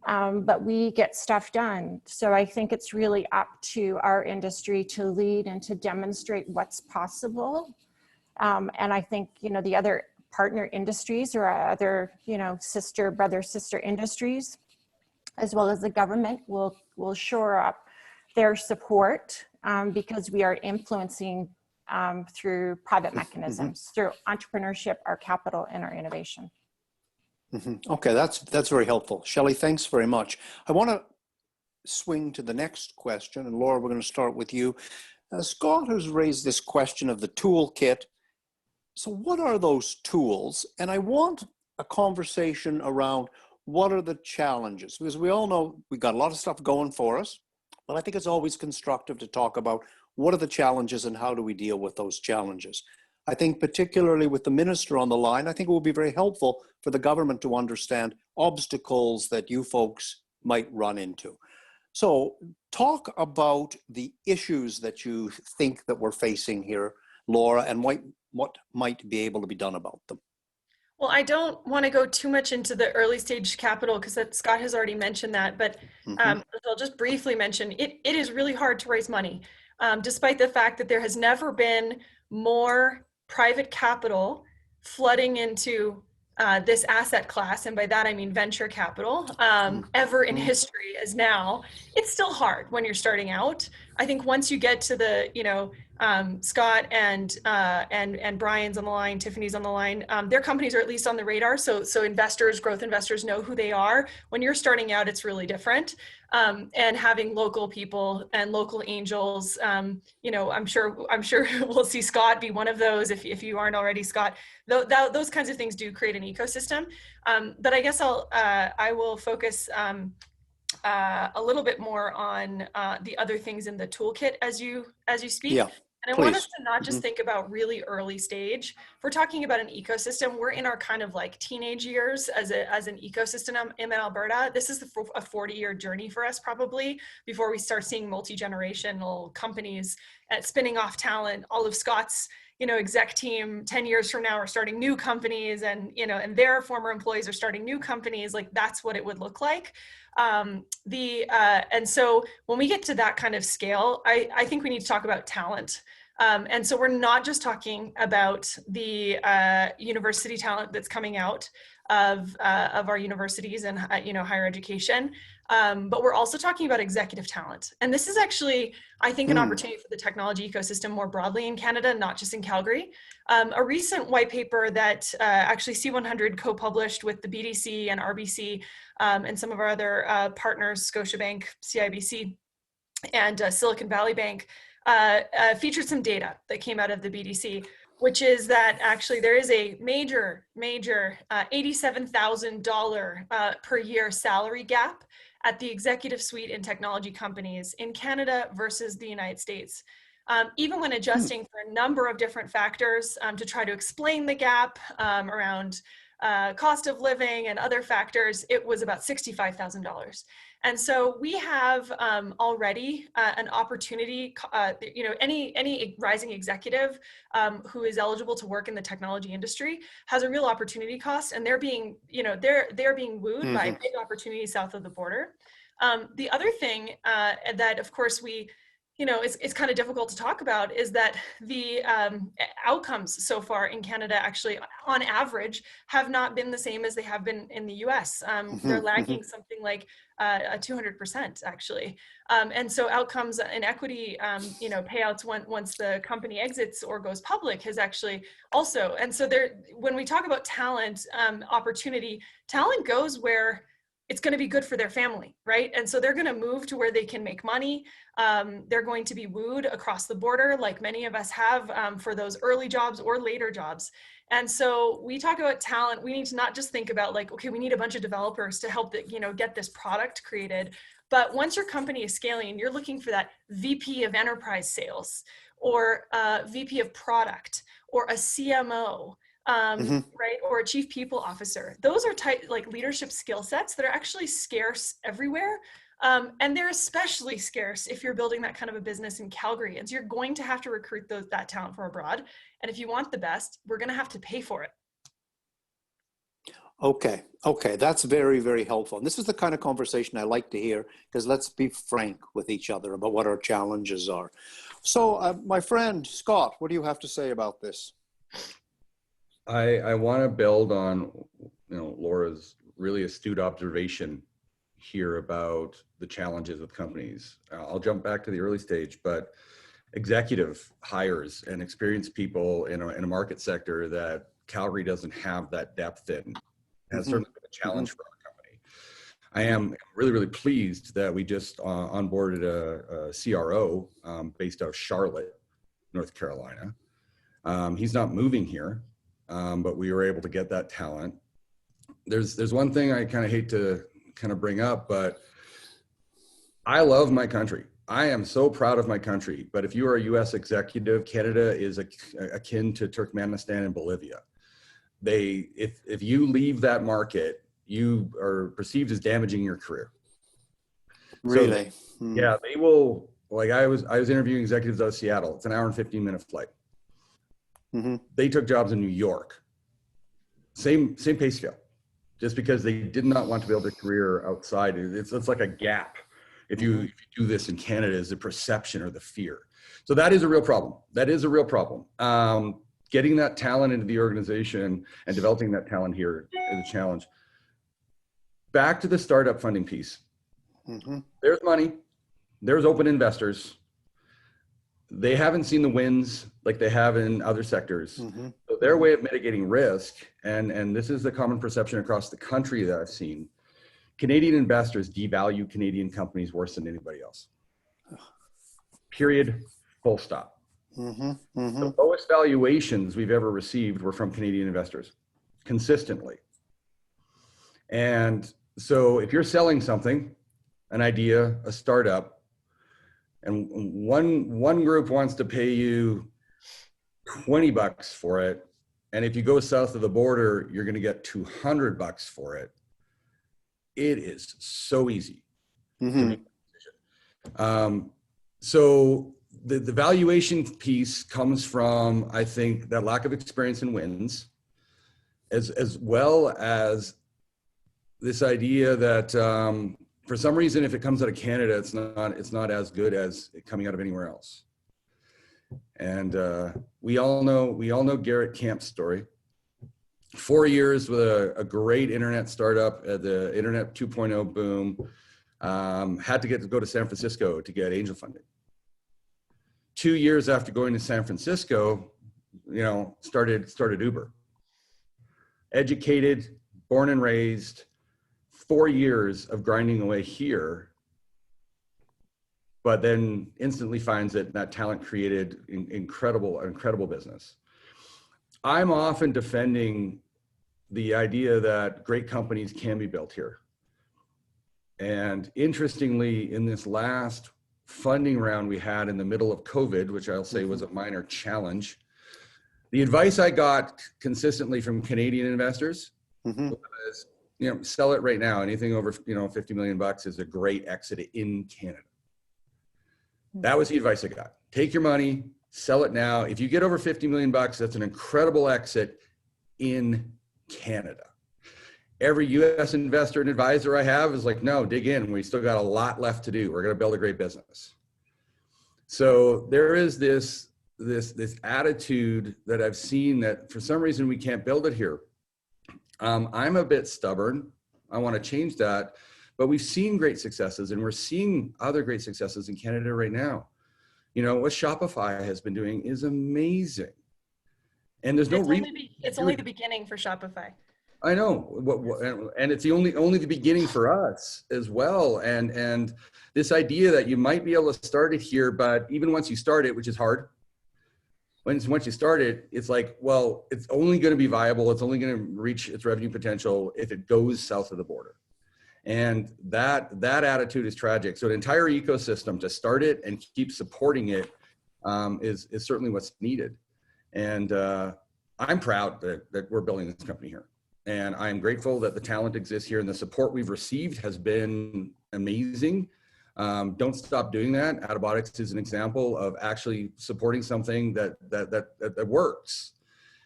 but we get stuff done. So I think it's really up to our industry to lead and to demonstrate what's possible. And I think, the other partner industries or other, brother, sister industries, as well as the government will shore up their support because we are influencing through private mechanisms, through entrepreneurship, our capital, and our innovation. Okay, that's very helpful. Shelley, thanks very much. I want to swing to the next question, and Laura, we're going to start with you. Scott has raised this question of the toolkit. So what are those tools? And I want a conversation around what are the challenges, because we all know we've got a lot of stuff going for us, but I think it's always constructive to talk about what are the challenges and how do we deal with those challenges. I think particularly with the minister on the line, I think it will be very helpful for the government to understand obstacles that you folks might run into. So talk about the issues that you think that we're facing here, Laura, and what might be able to be done about them. Well, I don't want to go too much into the early stage capital because Scott has already mentioned that, but I'll just briefly mention it is really hard to raise money, despite the fact that there has never been more private capital flooding into this asset class, and by that I mean venture capital, ever in history as now. It's still hard when you're starting out. I think once you get to the, Scott and Bryan's on the line, Tiffany's on the line, their companies are at least on the radar. So investors, growth investors know who they are. When you're starting out, it's really different. And having local people and local angels, I'm sure we'll see Scott be one of those if you aren't already, Scott. Those kinds of things do create an ecosystem. But I guess I will focus a little bit more on the other things in the toolkit as you speak. Yeah. And I want us to not just think about really early stage. If we're talking about an ecosystem, we're in our kind of like teenage years as an ecosystem in Alberta. This is a 40-year journey for us probably before we start seeing multi-generational companies spinning off talent. All of Scott's exec team 10 years from now are starting new companies, and their former employees are starting new companies. Like that's what it would look like. And so when we get to that kind of scale, I think we need to talk about talent. And so we're not just talking about the university talent that's coming out of our universities and higher education, but we're also talking about executive talent. And this is actually, I think, an opportunity for the technology ecosystem more broadly in Canada, not just in Calgary. A recent white paper that actually C100 co-published with the BDC and RBC and some of our other partners, Scotiabank, CIBC, and Silicon Valley Bank, featured some data that came out of the BDC, which is that actually there is a major $87,000 per year salary gap at the executive suite in technology companies in Canada versus the United States. Even when adjusting for a number of different factors to try to explain the gap around cost of living and other factors, it was about $65,000. And so we have already an opportunity, any rising executive who is eligible to work in the technology industry has a real opportunity cost, and they're being wooed by big opportunities south of the border. The other thing that, of course, it's kind of difficult to talk about is that the outcomes so far in Canada actually, on average, have not been the same as they have been in the US. They're lagging something like 200% actually. And so outcomes in equity, payouts once the company exits or goes public has actually also, and so when we talk about talent, opportunity, talent goes where it's going to be good for their family, right? And so they're going to move to where they can make money. They're going to be wooed across the border, like many of us have, for those early jobs or later jobs. And so we talk about talent. We need to not just think about like, okay, we need a bunch of developers to help get this product created. But once your company is scaling and you're looking for that VP of enterprise sales or VP of product or a CMO, right, or a chief people officer, those are like leadership skill sets that are actually scarce everywhere. And they're especially scarce if you're building that kind of a business in Calgary. And so you're going to have to recruit that talent from abroad. And if you want the best, we're going to have to pay for it. Okay, that's very, very helpful. And this is the kind of conversation I like to hear, because let's be frank with each other about what our challenges are. So my friend, Scott, what do you have to say about this? I want to build on, Laura's really astute observation here about the challenges with companies. I'll jump back to the early stage, but executive hires and experienced people in a market sector that Calgary doesn't have that depth in has certainly been a challenge for our company. I am really, really pleased that we just onboarded a CRO based out of Charlotte, North Carolina. He's not moving here, but we were able to get that talent. There's one thing I kind of hate to kind of bring up, but I love my country. I am so proud of my country. But if you are a U.S. executive, Canada is akin to Turkmenistan and Bolivia. If you leave that market, you are perceived as damaging your career. Really? So, yeah, they will. Like I was interviewing executives out of Seattle. It's an hour and 15-minute flight. They took jobs in New York. Same pay scale, just because they did not want to build a career outside. It's like a gap. If you do this in Canada, is the perception or the fear. So that is a real problem. That is a real problem. Getting that talent into the organization and developing that talent here is a challenge. Back to the startup funding piece. There's money. There's open investors. They haven't seen the wins like they have in other sectors. So their way of mitigating risk, and this is the common perception across the country that I've seen, Canadian investors devalue Canadian companies worse than anybody else. Period. Full stop. The lowest valuations we've ever received were from Canadian investors, consistently. And so if you're selling something, an idea, a startup, and one group wants to pay you $20 for it, and if you go south of the border, you're going to get $200 for it. It is so easy. To make that decision. So the valuation piece comes from, I think, that lack of experience in wins, as well as this idea that for some reason, if it comes out of Canada, it's not as good as coming out of anywhere else. And we all know Garrett Camp's story. 4 years with a great internet startup at the Internet 2.0 boom. Had to go to San Francisco to get angel funding. 2 years after going to San Francisco, started Uber. Educated, born and raised, 4 years of grinding away here, but then instantly finds that talent created incredible business. I'm often defending the idea that great companies can be built here. And interestingly, in this last funding round we had in the middle of COVID, which I'll say was a minor challenge, the advice I got consistently from Canadian investors was, sell it right now. Anything over, $50 million is a great exit in Canada. That was the advice I got. Take your money, sell it now. If you get over $50 million, that's an incredible exit in Canada. Every US investor and advisor I have is like, no, dig in. We still got a lot left to do. We're going to build a great business. So there is this attitude that I've seen that for some reason we can't build it here. I'm a bit stubborn. I want to change that, but we've seen great successes, and we're seeing other great successes in Canada right now. What Shopify has been doing is amazing. And there's no reason. It's only the beginning for Shopify. I know, and it's only the beginning for us as well. And this idea that you might be able to start it here, but even once you start it, which is hard, once you start it, it's like, well, it's only going to be viable. It's only going to reach its revenue potential if it goes south of the border. And that attitude is tragic. So an entire ecosystem to start it and keep supporting it is certainly what's needed. And I'm proud that we're building this company here. And I'm grateful that the talent exists here and the support we've received has been amazing. Don't stop doing that. Attabotics is an example of actually supporting something that works.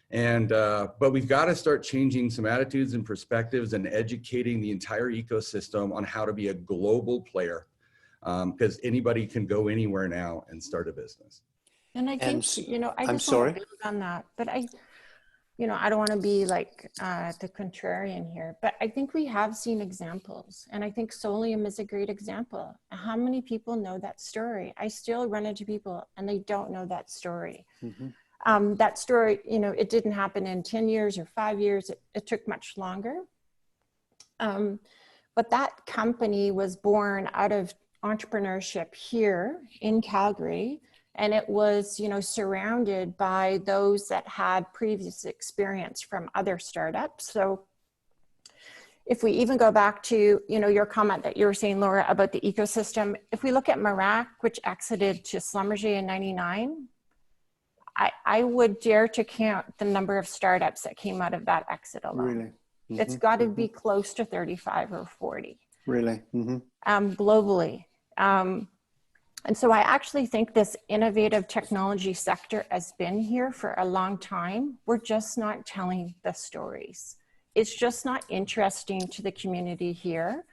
And, but we've got to start changing some attitudes and perspectives and educating the entire ecosystem on how to be a global player, because anybody can go anywhere now and start a business. And I think, you know, I I'm just sorry. want to build on that, but you know, I don't want to be like the contrarian here, but I think we have seen examples, and I think Solium is a great example. How many people know that story? I still run into people and they don't know that story. Mm-hmm. That story, you know, it didn't happen in 10 years or 5 years. It took much longer. But that company was born out of entrepreneurship here in Calgary. And it was, you know, surrounded by those that had previous experience from other startups. So if we even go back to, you know, your comment that you were saying, Laura, about the ecosystem, if we look at Mirac, which exited to Schlumberger in '99, I would dare to count the number of startups that came out of that exit alone. Really? Mm-hmm. It's got to be close to 35 or 40. Really? Mm-hmm. Globally. And so I actually think this innovative technology sector has been here for a long time. We're just not telling the stories. It's just not interesting to the community here.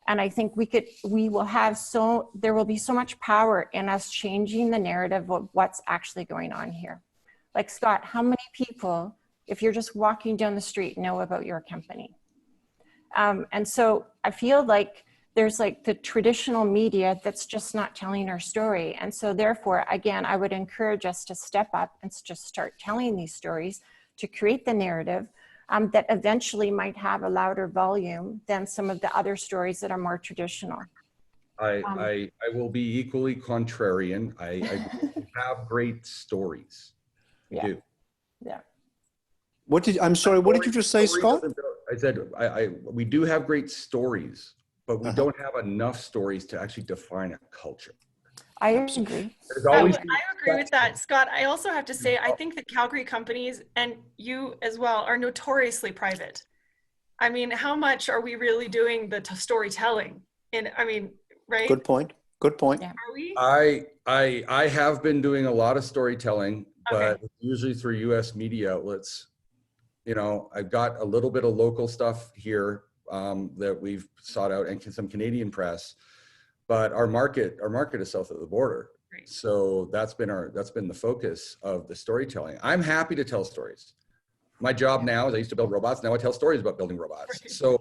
And I think there will be so much power in us changing the narrative of what's actually going on here. Like Scott, how many people, if you're just walking down the street, know about your company? And so I feel like there's like the traditional media that's just not telling our story. And so therefore, again, I would encourage us to step up and just start telling these stories to create the narrative that eventually might have a louder volume than some of the other stories that are more traditional. I will be equally contrarian. I have great stories. I do. Yeah. I'm sorry, what did you just say, Scott? I said, we do have great stories, but we don't have enough stories to actually define a culture. I agree. I agree with that, Scott. I also have to say, I think that Calgary companies, and you as well, are notoriously private. I mean, how much are we really doing the storytelling? Right? Good point. Good point. Yeah. Are we? I have been doing a lot of storytelling, but Okay. usually through US media outlets. You know, I've got a little bit of local stuff here that we've sought out, and some Canadian press, but our market is south of the border. Right. So that's been the focus of the storytelling. I'm happy to tell stories. My job now is I used to build robots. Now I tell stories about building robots. Right. So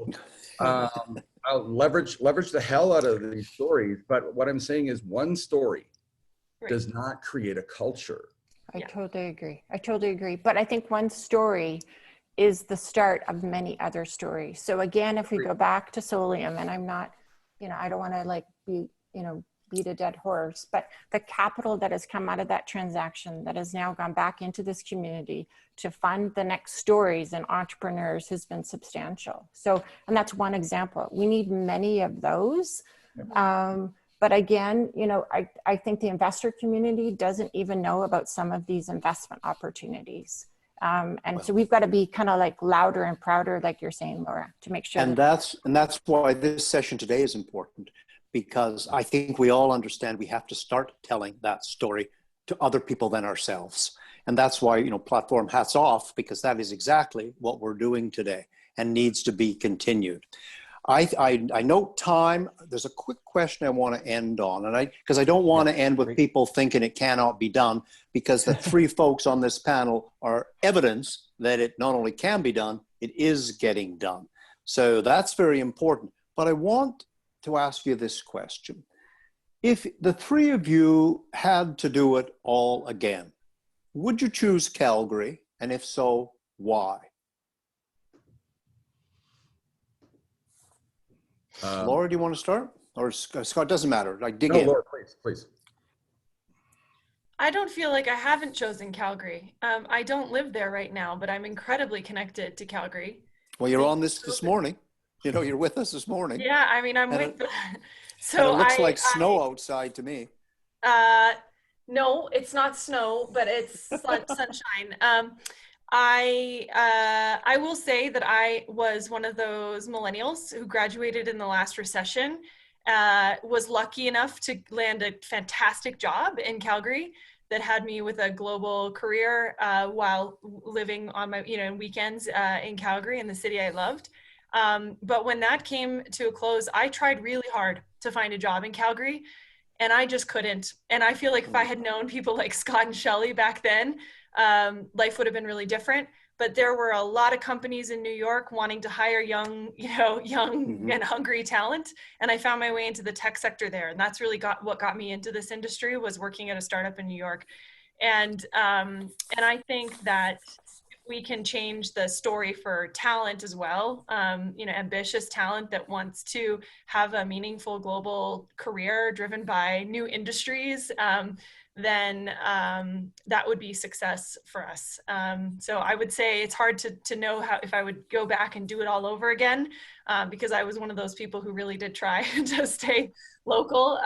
I'll leverage the hell out of these stories. But what I'm saying is one story does not create a culture. I totally agree. But I think one story is the start of many other stories. So again, if we go back to Solium, and I'm not, I don't want to beat a dead horse, but the capital that has come out of that transaction that has now gone back into this community to fund the next stories and entrepreneurs has been substantial. So, and that's one example. We need many of those. But again, I think the investor community doesn't even know about some of these investment opportunities. So we've got to be kind of louder and prouder, like you're saying, Laura, to make sure. And that's why this session today is important, because I think we all understand we have to start telling that story to other people than ourselves. And that's why, platform hats off, because that is exactly what we're doing today and needs to be continued. I note time. There's a quick question I want to end on, and because I don't want to end with people thinking it cannot be done, because the three folks on this panel are evidence that it not only can be done, it is getting done. So that's very important. But I want to ask you this question. If the three of you had to do it all again, would you choose Calgary? And if so, why? Laura, do you want to start? Or Scott, doesn't matter. Like dig No, in. Laura, please. I don't feel like I haven't chosen Calgary. I don't live there right now, but I'm incredibly connected to Calgary. Well, you're on this morning. You know, you're with us this morning. Yeah, I mean, I'm And with. So and it looks like snow outside to me. No, it's not snow, but it's sunshine. I will say that I was one of those millennials who graduated in the last recession. Was lucky enough to land a fantastic job in Calgary that had me with a global career while living on my, in weekends in Calgary, in the city I loved. But when that came to a close, I tried really hard to find a job in Calgary, and I just couldn't. And I feel like if I had known people like Scott and Shelley back then, life would have been really different. But there were a lot of companies in New York wanting to hire young and hungry talent. And I found my way into the tech sector there. And that's really what got me into this industry, was working at a startup in New York. And I think that we can change the story for talent as well, ambitious talent that wants to have a meaningful global career driven by new industries, then that would be success for us. So I would say it's hard to know if I would go back and do it all over again, because I was one of those people who really did try to stay local.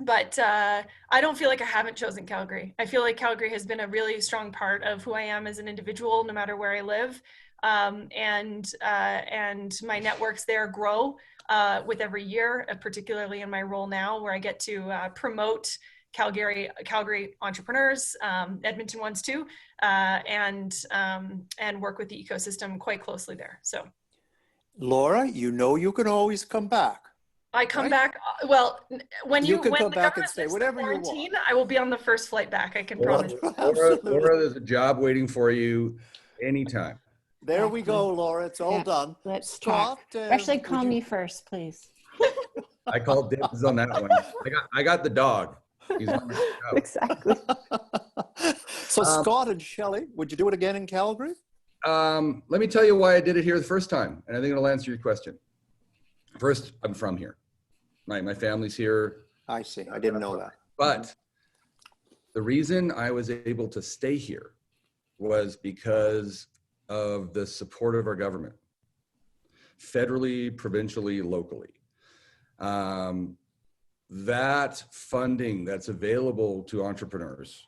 But I don't feel like I haven't chosen Calgary. I feel like Calgary has been a really strong part of who I am as an individual, no matter where I live. And my networks there grow with every year, particularly in my role now, where I get to promote Calgary entrepreneurs, Edmonton ones too, and work with the ecosystem quite closely there. So, Laura, you can always come back. I come back. Well, when you can come the back and government say lifts the whatever you quarantine, want. I will be on the first flight back. I can promise. Laura, there's a job waiting for you anytime. There we go, Laura. It's all done. Let's Scott, talk. Actually, call me first, please. I called dibs on that one. I got the dog. He's on the show. Exactly. So Scott and Shelley, would you do it again in Calgary? Let me tell you why I did it here the first time, and I think it'll answer your question. First, I'm from here. My family's here. I see. I didn't know that. But the reason I was able to stay here was because of the support of our government, federally, provincially, locally. That funding that's available to entrepreneurs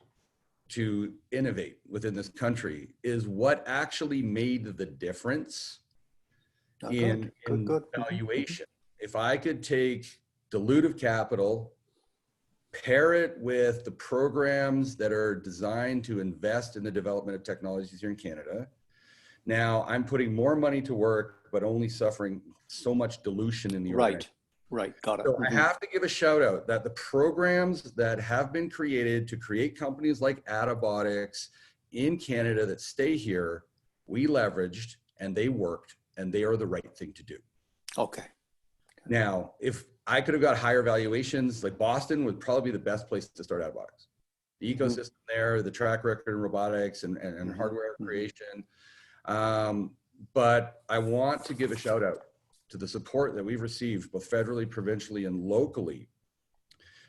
to innovate within this country is what actually made the difference in valuation. If I could take dilutive capital, pair it with the programs that are designed to invest in the development of technologies here in Canada, now I'm putting more money to work, but only suffering so much dilution in the organization. Right, got it. So I have to give a shout out that the programs that have been created to create companies like Attabotics in Canada that stay here, we leveraged and they worked, and they are the right thing to do. Okay. Now, if I could have got higher valuations, like Boston would probably be the best place to start Attabotics. The ecosystem there, the track record in robotics and hardware creation. But I want to give a shout out to the support that we've received both federally, provincially, and locally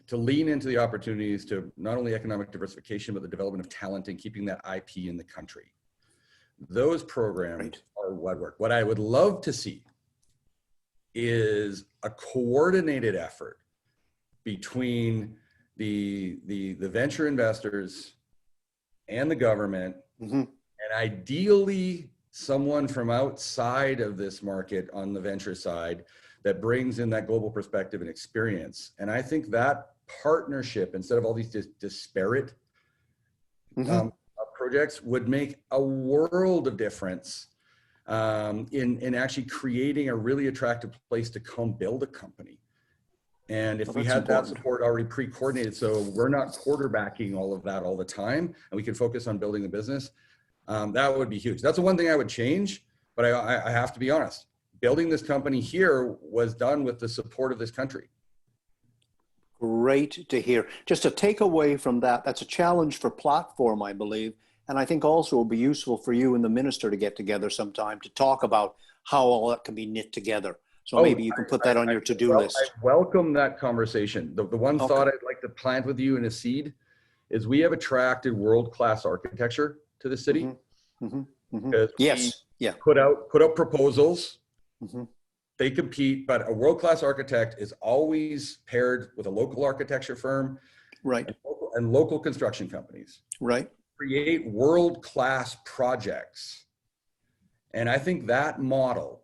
to lean into the opportunities to not only economic diversification, but the development of talent and keeping that IP in the country. Those programs are what work. What I would love to see is a coordinated effort between the venture investors and the government, and ideally someone from outside of this market on the venture side that brings in that global perspective and experience. And I think that partnership, instead of all these disparate projects, would make a world of difference in actually creating a really attractive place to come build a company. And if we had that support already pre-coordinated, so we're not quarterbacking all of that all the time, and we can focus on building the business, that would be huge. That's the one thing I would change, but I have to be honest. Building this company here was done with the support of this country. Great to hear. Just a takeaway from that, that's a challenge for platform, I believe. And I think also will be useful for you and the minister to get together sometime to talk about how all that can be knit together. So maybe you can put that on your to-do list. I welcome that conversation. The one Okay. thought I'd like to plant with you in a seed is we have attracted world-class architecture to the city. Because Yes. Yeah. Put out proposals. Mm-hmm. They compete, but a world-class architect is always paired with a local architecture firm, Right. and local construction companies. Right. Create world-class projects. And I think that model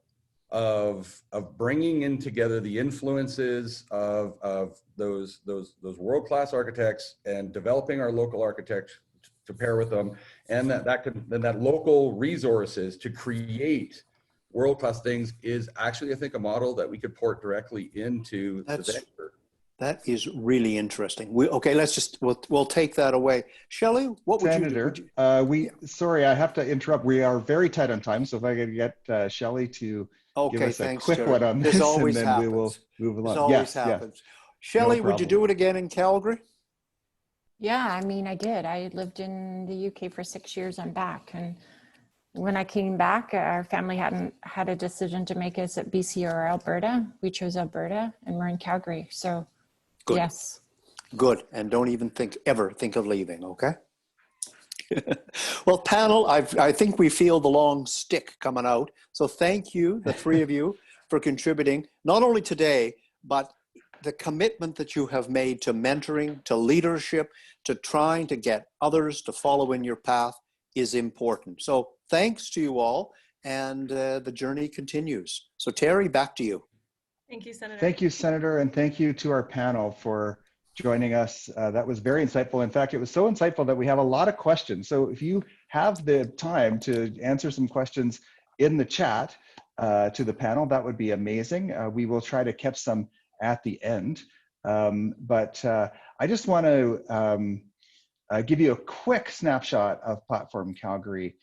of bringing in together the influences of those world-class architects and developing our local architects to pair with them, and that local resources to create world-class things is actually, I think, a model that we could port directly into the venture. That is really interesting. Okay, we'll take that away. Shelley, what would Senator, you do? Sorry, I have to interrupt. We are very tight on time, so if I could get Shelley to give us a quick one on this, and then we will move along. This always happens. Yes. Shelley, No would you do it again in Calgary? Yeah, I mean, I did. I lived in the UK for 6 years and back. And when I came back, our family hadn't had a decision to make us at BC or Alberta. We chose Alberta, and we're in Calgary. So, Good. Yes. Good. And don't even ever think of leaving, okay? Well, panel, I think we feel the long stick coming out. So thank you, the three of you, for contributing, not only today, but the commitment that you have made to mentoring, to leadership, to trying to get others to follow in your path is important. So thanks to you all, and the journey continues. So Terry, back to you. Thank you, Senator. Thank you, Senator, and thank you to our panel for joining us. That was very insightful. In fact, it was so insightful that we have a lot of questions. So if you have the time to answer some questions in the chat to the panel, that would be amazing. We will try to catch some at the end. But I just want to give you a quick snapshot of Platform Calgary.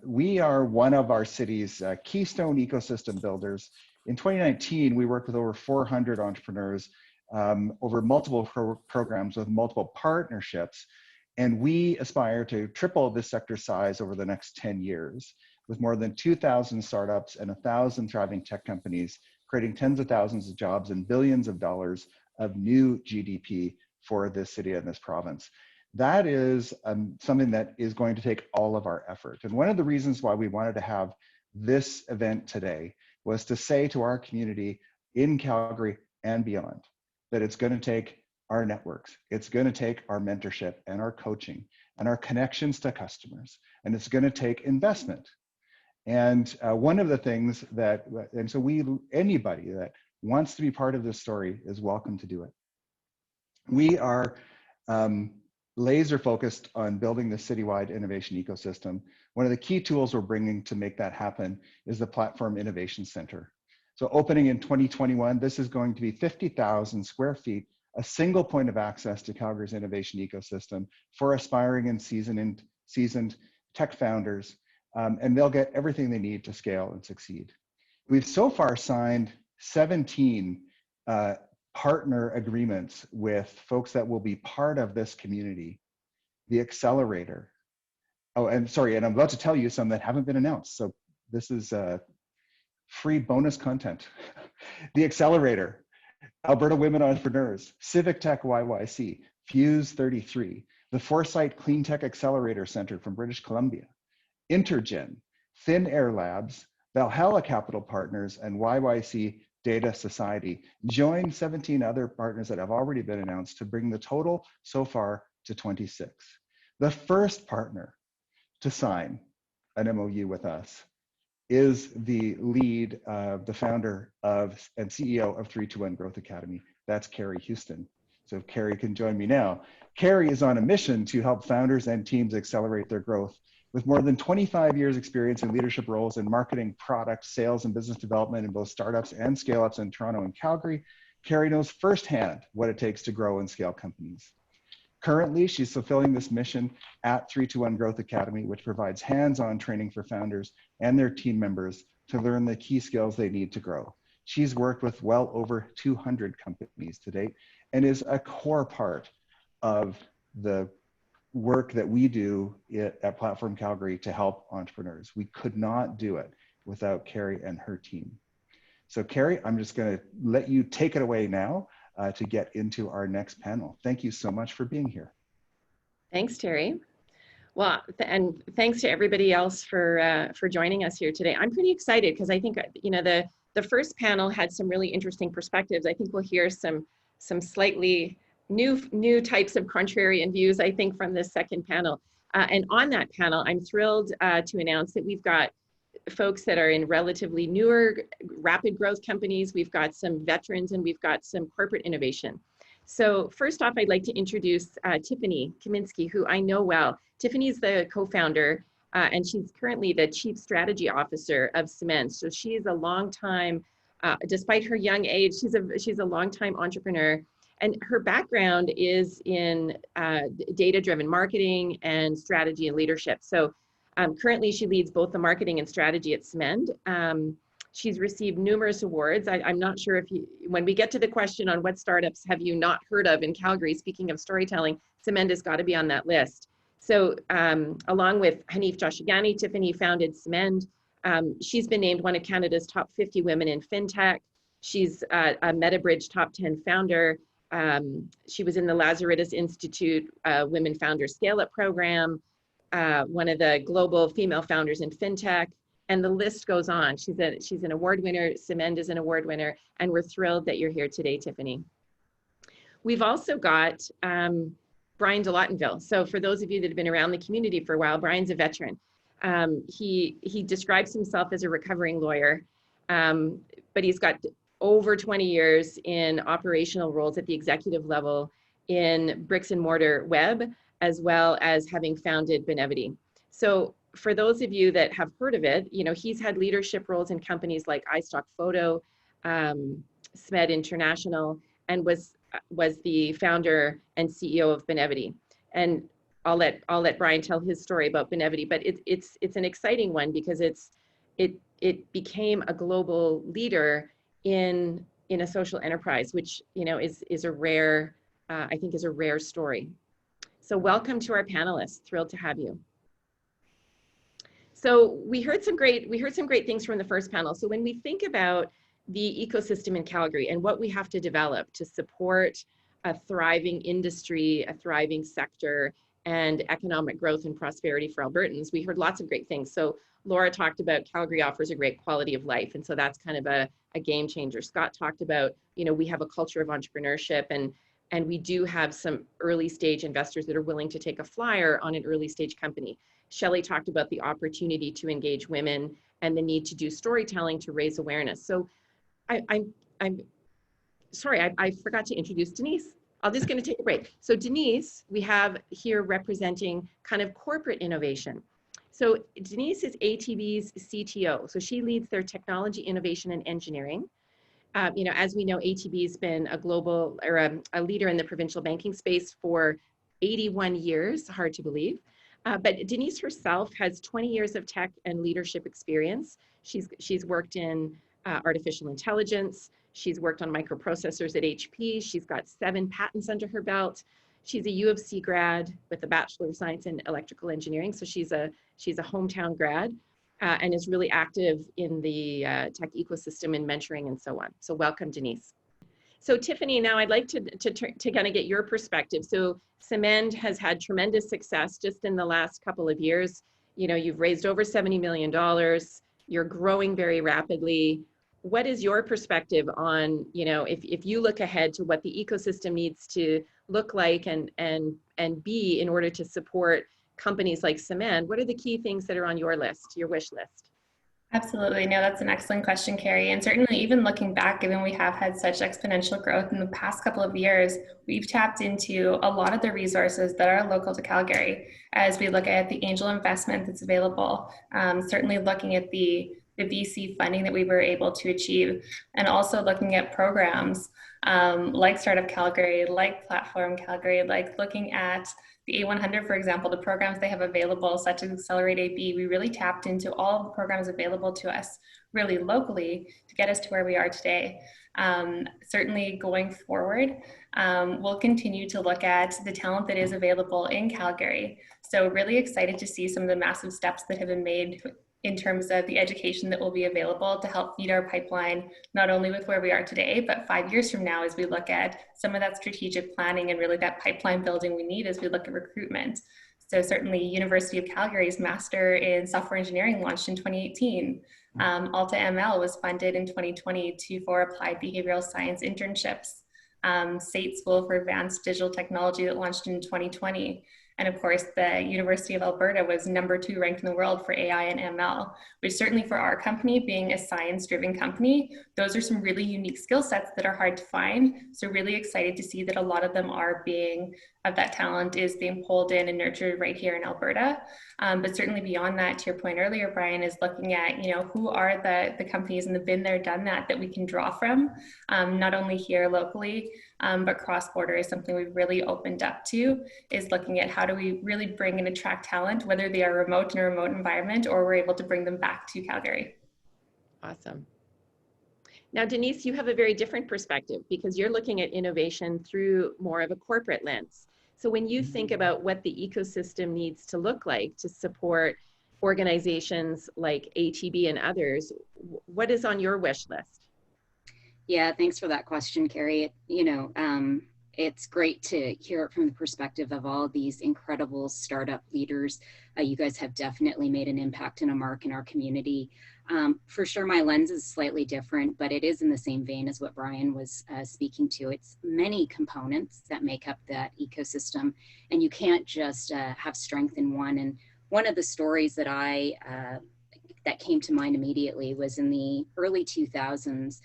We are one of our city's keystone ecosystem builders. In 2019, we worked with over 400 entrepreneurs over multiple programs with multiple partnerships. And we aspire to triple this sector size over the next 10 years with more than 2,000 startups and 1,000 thriving tech companies, creating tens of thousands of jobs and billions of dollars of new GDP for this city and this province. That is something that is going to take all of our effort. And one of the reasons why we wanted to have this event today was to say to our community in Calgary and beyond that it's going to take our networks, it's going to take our mentorship and our coaching and our connections to customers, and it's going to take investment. And one of the things that, and so anybody that wants to be part of this story is welcome to do it. We are laser focused on building the citywide innovation ecosystem. One of the key tools we're bringing to make that happen is the Platform Innovation Center. So opening in 2021, this is going to be 50,000 square feet, a single point of access to Calgary's innovation ecosystem for aspiring and seasoned tech founders, and they'll get everything they need to scale and succeed. We've so far signed 17 partner agreements with folks that will be part of this community, the accelerator. Oh, and sorry, and I'm about to tell you some that haven't been announced. So this is free bonus content. The accelerator, Alberta Women Entrepreneurs, Civic Tech YYC, Fuse 33, the Foresight Clean Tech Accelerator Center from British Columbia, Intergen, Thin Air Labs, Valhalla Capital Partners, and YYC Data Society. Join 17 other partners that have already been announced to bring the total so far to 26. The first partner to sign an MOU with us is the lead, the founder of and CEO of 321 Growth Academy. That's Carrie Houston. So if Carrie can join me now. Carrie is on a mission to help founders and teams accelerate their growth. With more than 25 years experience in leadership roles in marketing, product, sales, and business development in both startups and scale-ups in Toronto and Calgary, Carrie knows firsthand what it takes to grow and scale companies. Currently, she's fulfilling this mission at 321 Growth Academy, which provides hands-on training for founders and their team members to learn the key skills they need to grow. She's worked with well over 200 companies to date and is a core part of the work that we do at Platform Calgary to help entrepreneurs. We could not do it without Carrie and her team. So Carrie, I'm just going to let you take it away now to get into our next panel. Thank you so much for being here. Thanks, Terry. Well, and thanks to everybody else for joining us here today. I'm pretty excited because I think, you know, the first panel had some really interesting perspectives. I think we'll hear some slightly new types of contrarian views, I think, from this second panel. And on that panel, I'm thrilled to announce that we've got folks that are in relatively newer, rapid growth companies. We've got some veterans and we've got some corporate innovation. So first off, I'd like to introduce Tiffany Kaminsky, who I know well. Tiffany's the co-founder and she's currently the Chief Strategy Officer of Symend. So she's a long time, despite her young age, she's a long time entrepreneur. And her background is in data-driven marketing and strategy and leadership. So currently she leads both the marketing and strategy at Symend. She's received numerous awards. I'm not sure if when we get to the question on what startups have you not heard of in Calgary, speaking of storytelling, Symend has got to be on that list. So along with Hanif Joshigani, Tiffany founded Symend. She's been named one of Canada's top 50 women in fintech. She's a MetaBridge top 10 founder. She was in the Lazarus Institute Women Founder Scale-Up Program, one of the global female founders in fintech, and the list goes on. She's an award winner, Symend is an award winner, and we're thrilled that you're here today, Tiffany. We've also got Bryan de Lottinville. So for those of you that have been around the community for a while, Bryan's a veteran. He describes himself as a recovering lawyer, but he's got over 20 years in operational roles at the executive level in bricks and mortar web, as well as having founded Benevity. So for those of you that have heard of it, you know, he's had leadership roles in companies like iStock Photo, Smed International, and was the founder and CEO of Benevity. And I'll let Bryan tell his story about Benevity, but it's an exciting one because it became a global leader in a social enterprise, which, you know, is a rare, I think is a rare story. So welcome to our panelists. Thrilled to have you. So we heard some great things from the first panel. So when we think about the ecosystem in Calgary and what we have to develop to support a thriving industry, a thriving sector, and economic growth and prosperity for Albertans, we heard lots of great things. So Laura talked about Calgary offers a great quality of life. And so that's kind of a game changer. Scott talked about, you know, we have a culture of entrepreneurship and we do have some early stage investors that are willing to take a flyer on an early stage company. Shelley talked about the opportunity to engage women and the need to do storytelling to raise awareness. So I'm sorry, I forgot to introduce Denise. I'm just going to take a break. So Denise, we have here representing kind of corporate innovation. So Denise is ATB's CTO. So she leads their technology, innovation, and engineering. You know, as we know, ATB's been a global or a leader in the provincial banking space for 81 years, hard to believe. But Denise herself has 20 years of tech and leadership experience. She's worked in artificial intelligence. She's worked on microprocessors at HP. She's got 7 patents under her belt. She's a U of C grad with a Bachelor of Science in Electrical Engineering. So she's a hometown grad and is really active in the tech ecosystem and mentoring and so on. So welcome, Denise. So Tiffany, now I'd like to kind of get your perspective. So Symend has had tremendous success just in the last couple of years. You know, you've raised over $70 million. You're growing very rapidly. What is your perspective on, you know, if you look ahead to what the ecosystem needs to look like and be in order to support companies like Symend, what are the key things that are on your list, your wish list? Absolutely. No, that's an excellent question, Carrie. And certainly even looking back, given we have had such exponential growth in the past couple of years, we've tapped into a lot of the resources that are local to Calgary as we look at the angel investment that's available, certainly looking at the VC funding that we were able to achieve, and also looking at programs like Startup Calgary, like Platform Calgary, like looking at the A100, for example, the programs they have available, such as Accelerate AB. We really tapped into all of the programs available to us really locally to get us to where we are today. Certainly going forward, we'll continue to look at the talent that is available in Calgary. So really excited to see some of the massive steps that have been made in terms of the education that will be available to help feed our pipeline, not only with where we are today, but 5 years from now as we look at some of that strategic planning and really that pipeline building we need as we look at recruitment. So certainly University of Calgary's Master in Software Engineering launched in 2018. Alta ML was funded in 2020 for applied behavioral science internships. SAIT School for Advanced Digital Technology that launched in 2020. And of course, the University of Alberta was #2 ranked in the world for AI and ML, which certainly for our company, being a science-driven company, those are some really unique skill sets that are hard to find. So really excited to see that a lot of them that talent is being pulled in and nurtured right here in Alberta. But certainly beyond that, to your point earlier, Bryan, is looking at, who are the companies in the been there, done that we can draw from, not only here locally, but cross-border is something we've really opened up to, is looking at how do we really bring and attract talent, whether they are remote in a remote environment or we're able to bring them back to Calgary. Awesome. Now, Denise, you have a very different perspective because you're looking at innovation through more of a corporate lens. So when you think about what the ecosystem needs to look like to support organizations like ATB and others, what is on your wish list? Yeah, thanks for that question, Carrie. It's great to hear it from the perspective of all these incredible startup leaders. You guys have definitely made an impact and a mark in our community. For sure, my lens is slightly different, but it is in the same vein as what Bryan was speaking to. It's many components that make up that ecosystem, and you can't just have strength in one. And one of the stories that that came to mind immediately was in the early 2000s.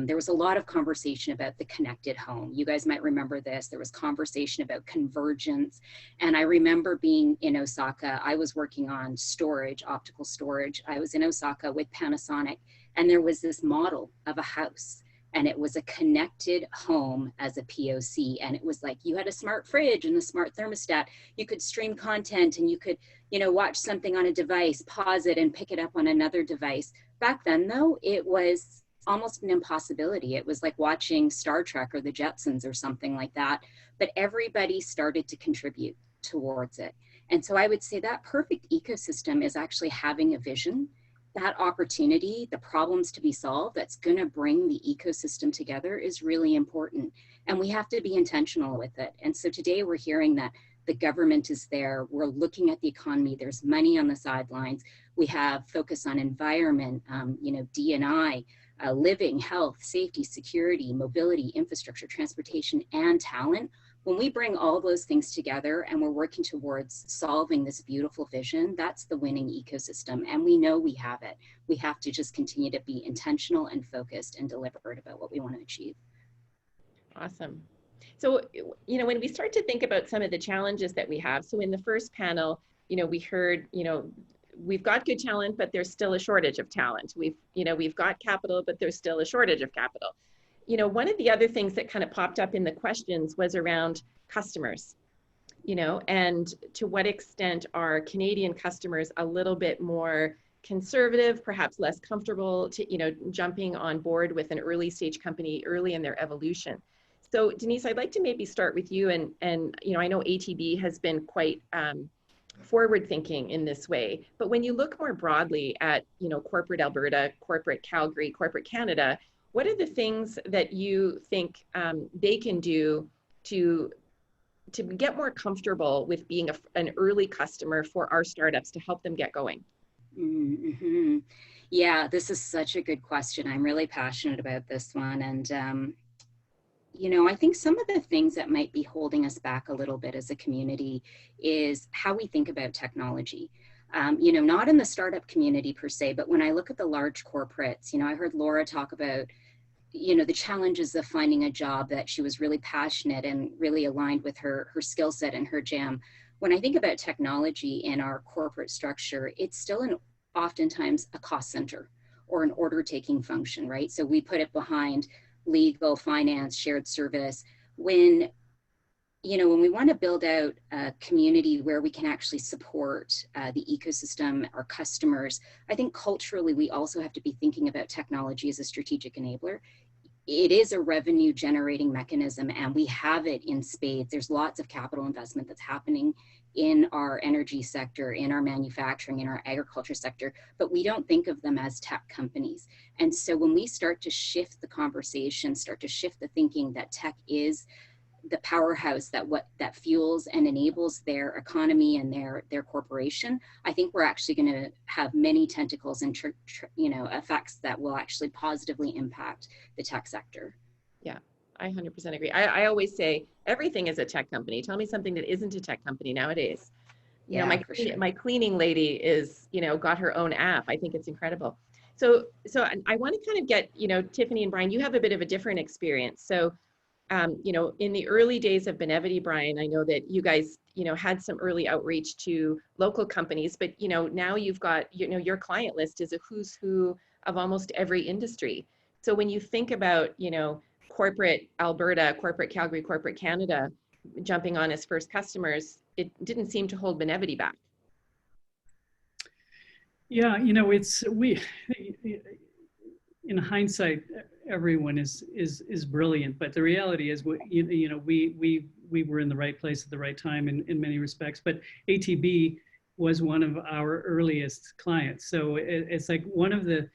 There was a lot of conversation about the connected home. You guys might remember this. There was conversation about convergence. And I remember being in Osaka. I was working on storage, optical storage. I was in Osaka with Panasonic, and there was this model of a house, and it was a connected home as a POC. And it was like you had a smart fridge and a smart thermostat. You could stream content and you could, watch something on a device, pause it and pick it up on another device. Back then, though, it was almost an impossibility. It was like watching Star Trek or the Jetsons or something like that, but everybody started to contribute towards it. And so I would say that perfect ecosystem is actually having a vision, that opportunity, the problems to be solved that's going to bring the ecosystem together is really important. And we have to be intentional with it. And so today we're hearing that the government is there. We're looking at the economy. There's money on the sidelines. We have focus on environment, D&I, living, health, safety, security, mobility, infrastructure, transportation, and talent. When we bring all those things together and we're working towards solving this beautiful vision, that's the winning ecosystem. And we know we have it. We have to just continue to be intentional and focused and deliberate about what we want to achieve. Awesome. So, when we start to think about some of the challenges that we have, so in the first panel, we heard, we've got good talent, but there's still a shortage of talent. We've got capital, but there's still a shortage of capital. One of the other things that kind of popped up in the questions was around customers, and to what extent are Canadian customers a little bit more conservative, perhaps less comfortable to, jumping on board with an early stage company early in their evolution. So Denise, I'd like to maybe start with you, and I know ATB has been quite forward thinking in this way, but when you look more broadly at corporate Alberta, corporate Calgary, corporate Canada, what are the things that you think they can do to get more comfortable with being an early customer for our startups to help them get going? Mm-hmm. Yeah, this is such a good question. I'm really passionate about this one, and I think some of the things that might be holding us back a little bit as a community is how we think about technology. Not in the startup community per se, but when I look at the large corporates, I heard Laura talk about, the challenges of finding a job that she was really passionate and really aligned with her skill set and her jam. When I think about technology in our corporate structure, it's still oftentimes a cost center or an order-taking function, right? So we put it behind legal, finance, shared service. When we want to build out a community where we can actually support the ecosystem, our customers, I think culturally we also have to be thinking about technology as a strategic enabler. It is a revenue generating mechanism, and we have it in spades. There's lots of capital investment that's happening in our energy sector, in our manufacturing, in our agriculture sector, but we don't think of them as tech companies. And so when we start to shift the conversation, start to shift the thinking that tech is the powerhouse that fuels and enables their economy and their corporation, I think we're actually going to have many tentacles and effects that will actually positively impact the tech sector. Yeah, I 100% agree. I always say everything is a tech company. Tell me something that isn't a tech company nowadays. You know, my cleaning lady is, got her own app. I think it's incredible. So I want to kind of get, Tiffany and Bryan, you have a bit of a different experience. So in the early days of Benevity, Bryan, I know that you guys, had some early outreach to local companies, but, now you've got, your client list is a who's who of almost every industry. So when you think about, corporate Alberta, corporate Calgary, corporate Canada, jumping on as first customers, it didn't seem to hold Benevity back. Yeah, in hindsight, everyone is brilliant, but the reality is, we were in the right place at the right time in many respects. But ATB was one of our earliest clients, so it's like one of the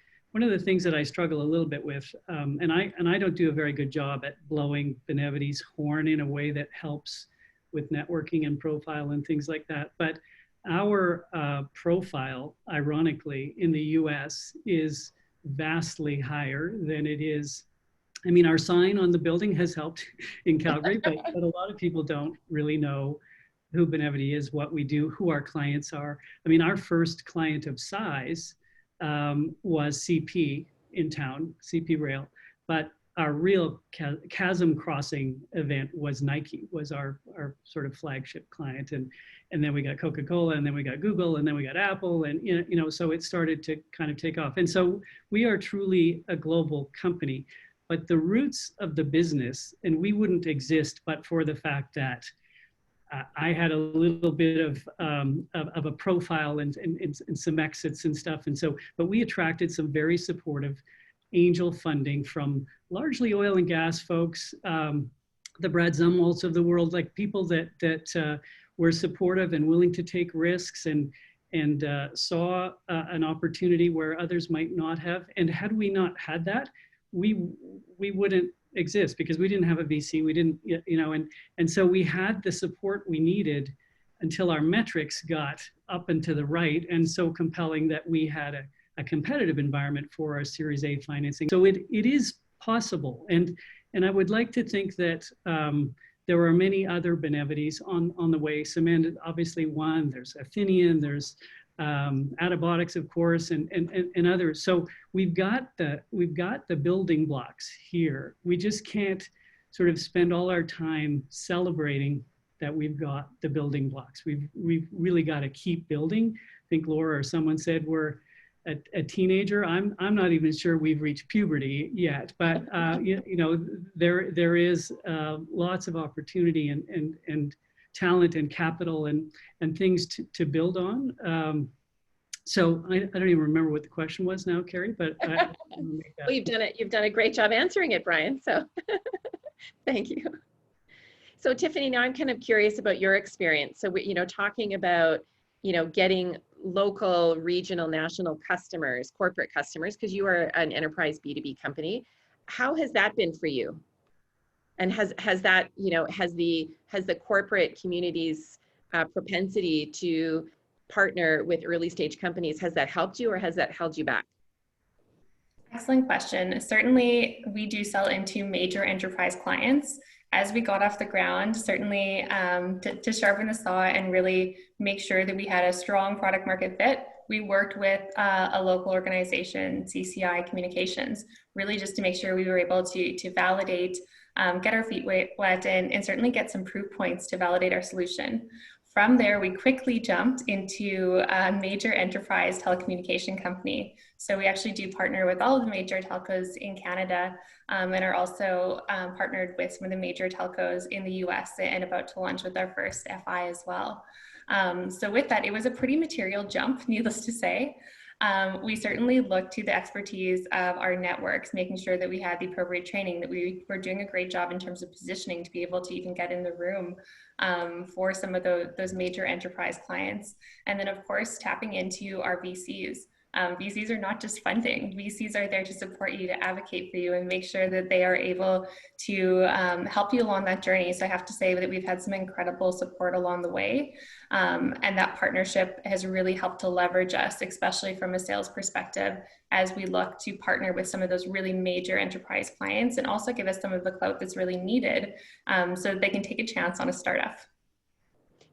things that I struggle a little bit with, and I don't do a very good job at blowing Benevity's horn in a way that helps with networking and profile and things like that. But our profile, ironically, in the US is vastly higher than it is. I mean, our sign on the building has helped in Calgary, but a lot of people don't really know who Benevity is, what we do, who our clients are. I mean, our first client of size was CP in town, CP Rail, but our real chasm crossing event was Nike, was our sort of flagship client. And then we got Coca-Cola, and then we got Google, and then we got Apple, and so it started to kind of take off. And so we are truly a global company, but the roots of the business, and we wouldn't exist but for the fact that I had a little bit of a profile and some exits and stuff. And so, but we attracted some very supportive angel funding from largely oil and gas folks, the Brad Zumwalts of the world, like people that were supportive and willing to take risks and saw an opportunity where others might not have. And had we not had that, we wouldn't exist, because we didn't have a VC, we didn't, and so we had the support we needed until our metrics got up and to the right, and so compelling that we had a competitive environment for our Series A financing. So it is possible, and I would like to think that there are many other Benevities on the way. Symend, obviously one, there's Athenian, there's Attabotics, of course, and others. So we've got the building blocks here. We just can't sort of spend all our time celebrating that we've got the building blocks. We've really got to keep building. I think Laura or someone said we're a teenager. I'm not even sure we've reached puberty yet, but there is lots of opportunity and talent and capital and things to build on. So I don't even remember what the question was now, Carrie, but well, you've done a great job answering it, Bryan. So thank you. So Tiffany, now I'm kind of curious about your experience. So talking about getting local, regional, national customers, corporate customers, because you are an enterprise B2B company. How has that been for you? And has that, has the corporate community's propensity to partner with early stage companies, has that helped you or has that held you back? Excellent question. Certainly, we do sell into major enterprise clients. As we got off the ground, certainly to sharpen the saw and really make sure that we had a strong product market fit, we worked with a local organization, CCI Communications, really just to make sure we were able to validate, get our feet wet, and certainly get some proof points to validate our solution. From there, we quickly jumped into a major enterprise telecommunication company. So we actually do partner with all of the major telcos in Canada and are also partnered with some of the major telcos in the US and about to launch with our first FI as well. So with that, it was a pretty material jump, needless to say. We certainly look to the expertise of our networks, making sure that we had the appropriate training, that we were doing a great job in terms of positioning to be able to even get in the room for some of those major enterprise clients. And then of course, tapping into our VCs. VCs are not just funding. VCs are there to support you, to advocate for you, and make sure that they are able to help you along that journey. So I have to say that we've had some incredible support along the way. And that partnership has really helped to leverage us, especially from a sales perspective, as we look to partner with some of those really major enterprise clients, and also give us some of the clout that's really needed so that they can take a chance on a startup.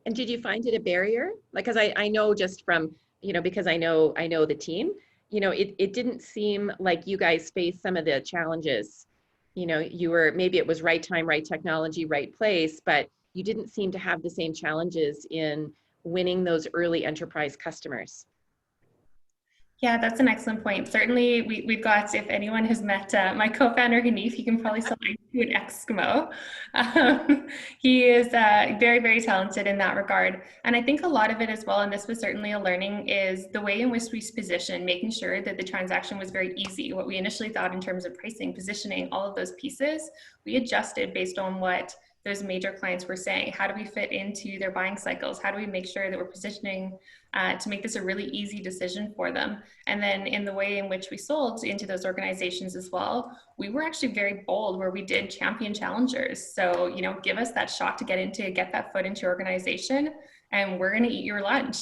And did you find it a barrier? Like, because I know just from, because I know the team, it didn't seem like you guys faced some of the challenges. You were, maybe it was right time, right technology, right place, but you didn't seem to have the same challenges in winning those early enterprise customers. Yeah, that's an excellent point. Certainly, we've got, if anyone has met my co-founder, Hanif, he can probably sell to an Eskimo. He is very, very talented in that regard. And I think a lot of it as well, and this was certainly a learning, is the way in which we position, making sure that the transaction was very easy. What we initially thought in terms of pricing, positioning, all of those pieces, we adjusted based on what those major clients were saying. How do we fit into their buying cycles? How do we make sure that we're positioning to make this a really easy decision for them? And then in the way in which we sold into those organizations as well, we were actually very bold where we did champion challengers. So, give us that shot to get that foot into your organization, and we're gonna eat your lunch.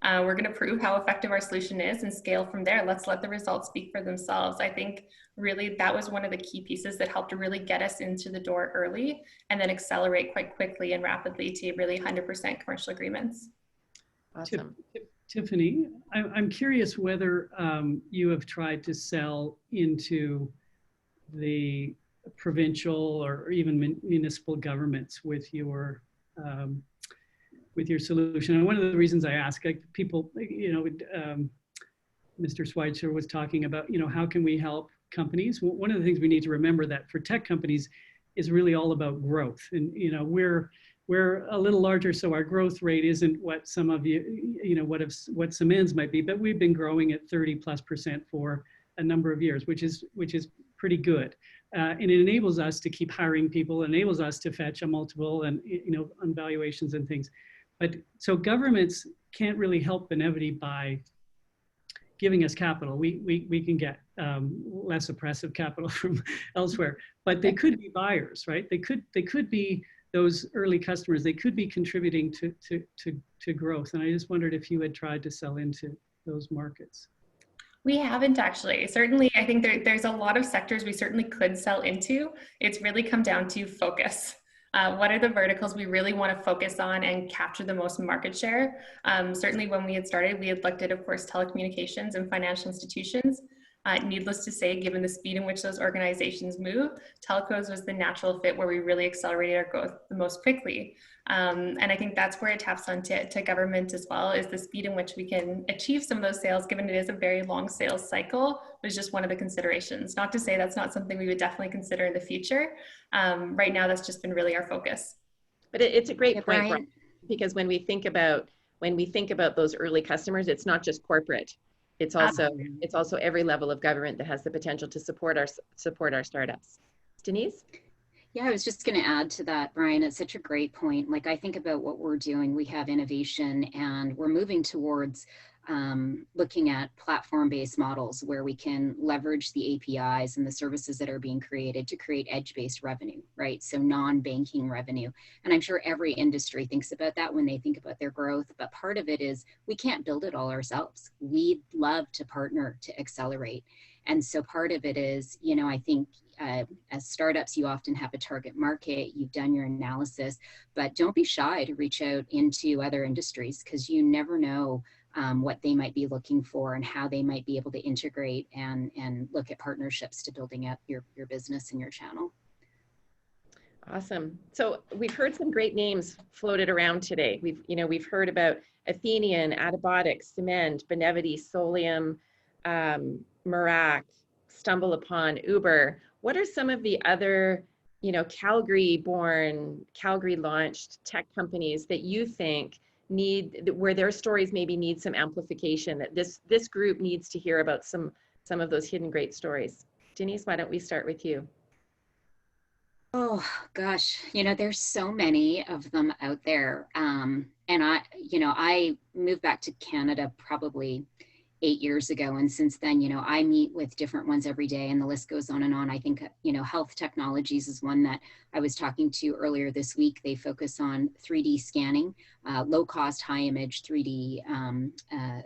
We're going to prove how effective our solution is and scale from there. Let's let the results speak for themselves. I think really that was one of the key pieces that helped to really get us into the door early and then accelerate quite quickly and rapidly to really 100% commercial agreements. Awesome. Tiffany, I'm curious whether you have tried to sell into the provincial or even municipal governments with your solution. And one of the reasons I ask, people, Mr. Schweitzer was talking about, how can we help companies? One of the things we need to remember that for tech companies is really all about growth. And, we're a little larger, so our growth rate isn't what some of what Symend's might be, but we've been growing at 30+% for a number of years, which is pretty good. And it enables us to keep hiring people, enables us to fetch a multiple and, on valuations and things. But so governments can't really help Benevity by giving us capital. We can get less oppressive capital from elsewhere, but they could be buyers, right? They could be those early customers. They could be contributing to growth. And I just wondered if you had tried to sell into those markets. We haven't actually. Certainly, I think there's a lot of sectors we certainly could sell into. It's really come down to focus. What are the verticals we really want to focus on and capture the most market share? Certainly when we had started, we had looked at, of course, telecommunications and financial institutions. Needless to say, given the speed in which those organizations move, telcos was the natural fit where we really accelerated our growth the most quickly. And I think that's where it taps onto government as well, is the speed in which we can achieve some of those sales, given it is a very long sales cycle, was just one of the considerations. Not to say that's not something we would definitely consider in the future. Right now, that's just been really our focus. But it's a great point, Bryan, because when we think about those early customers, it's not just corporate. It's also every level of government that has the potential to support our startups. Denise? Yeah, I was just going to add to that, Bryan. It's such a great point. Like, I think about what we're doing. We have innovation, and we're moving towards looking at platform-based models where we can leverage the APIs and the services that are being created to create edge-based revenue, right? So non-banking revenue. And I'm sure every industry thinks about that when they think about their growth, but part of it is we can't build it all ourselves. We'd love to partner to accelerate. And so part of it is, I think as startups, you often have a target market, you've done your analysis, but don't be shy to reach out into other industries, because you never know what they might be looking for and how they might be able to integrate and look at partnerships to building up your business and your channel. Awesome. So we've heard some great names floated around today. We've heard about Athenian, Attabotics, Symend, Benevity, Solium, Mirac, Stumble Upon, Uber. What are some of the other, Calgary-born, Calgary-launched tech companies that you think where their stories maybe need some amplification, that this group needs to hear about some of those hidden great stories? Denise, why don't we start with you? Oh gosh, there's so many of them out there. And I moved back to Canada probably 8 years ago. And since then, I meet with different ones every day, and the list goes on and on. I think, health technologies is one that I was talking to earlier this week. They focus on 3D scanning, low cost, high image 3D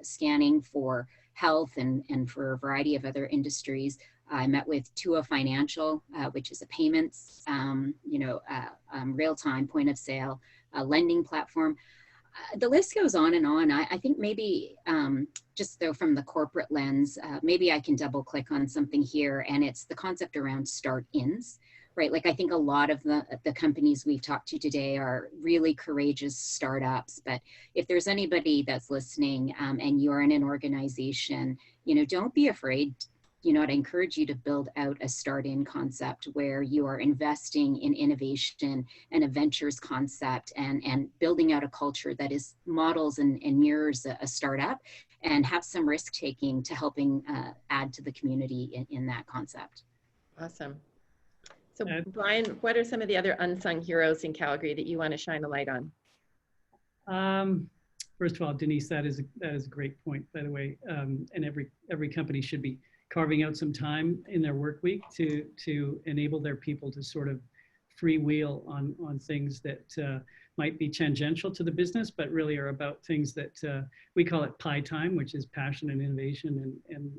scanning for health and for a variety of other industries. I met with ATB Financial, which is a payments, real-time point of sale lending platform. The list goes on and on. I think maybe just though from the corporate lens, maybe I can double click on something here, and it's the concept around start-ins, right? Like I think a lot of the companies we've talked to today are really courageous startups, but if there's anybody that's listening and you're in an organization, don't be afraid. I'd encourage you to build out a start-in concept where you are investing in innovation and a ventures concept and building out a culture that is models and mirrors a startup, and have some risk taking to helping add to the community in that concept. Awesome. So Bryan, what are some of the other unsung heroes in Calgary that you want to shine a light on? First of all, Denise, that is a great point, by the way. And every company should be carving out some time in their work week to enable their people to sort of freewheel on things that might be tangential to the business, but really are about things that we call it pie time, which is passion and innovation and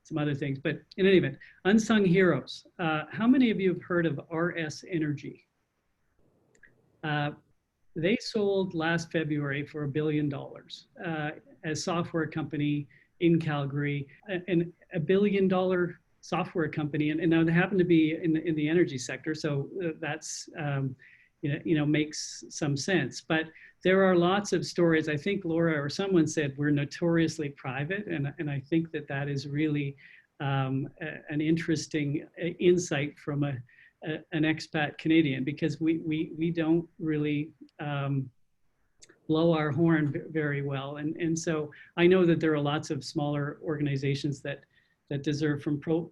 some other things. But in any event, unsung heroes. How many of you have heard of RS Energy? They sold last February for $1 billion, a software company in Calgary, and $1 billion software company, and now they happen to be in the energy sector, so that's makes some sense. But there are lots of stories. I think Laura or someone said we're notoriously private, and I think that is really an interesting insight from an expat Canadian, because we don't really blow our horn very well. And so I know that there are lots of smaller organizations that deserve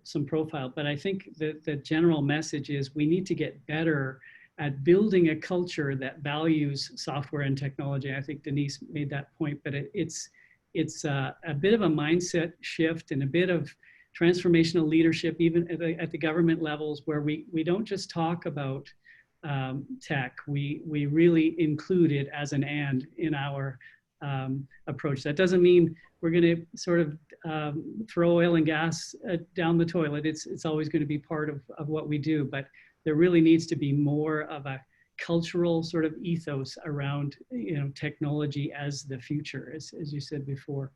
some profile, but I think that the general message is we need to get better at building a culture that values software and technology. I think Denise made that point, but it's a bit of a mindset shift and a bit of transformational leadership, even at the government levels, where we don't just talk about tech, we really include it as an and in our approach. That doesn't mean we're going to sort of throw oil and gas down the toilet. It's always going to be part of what we do, but there really needs to be more of a cultural sort of ethos around technology as the future, as you said before.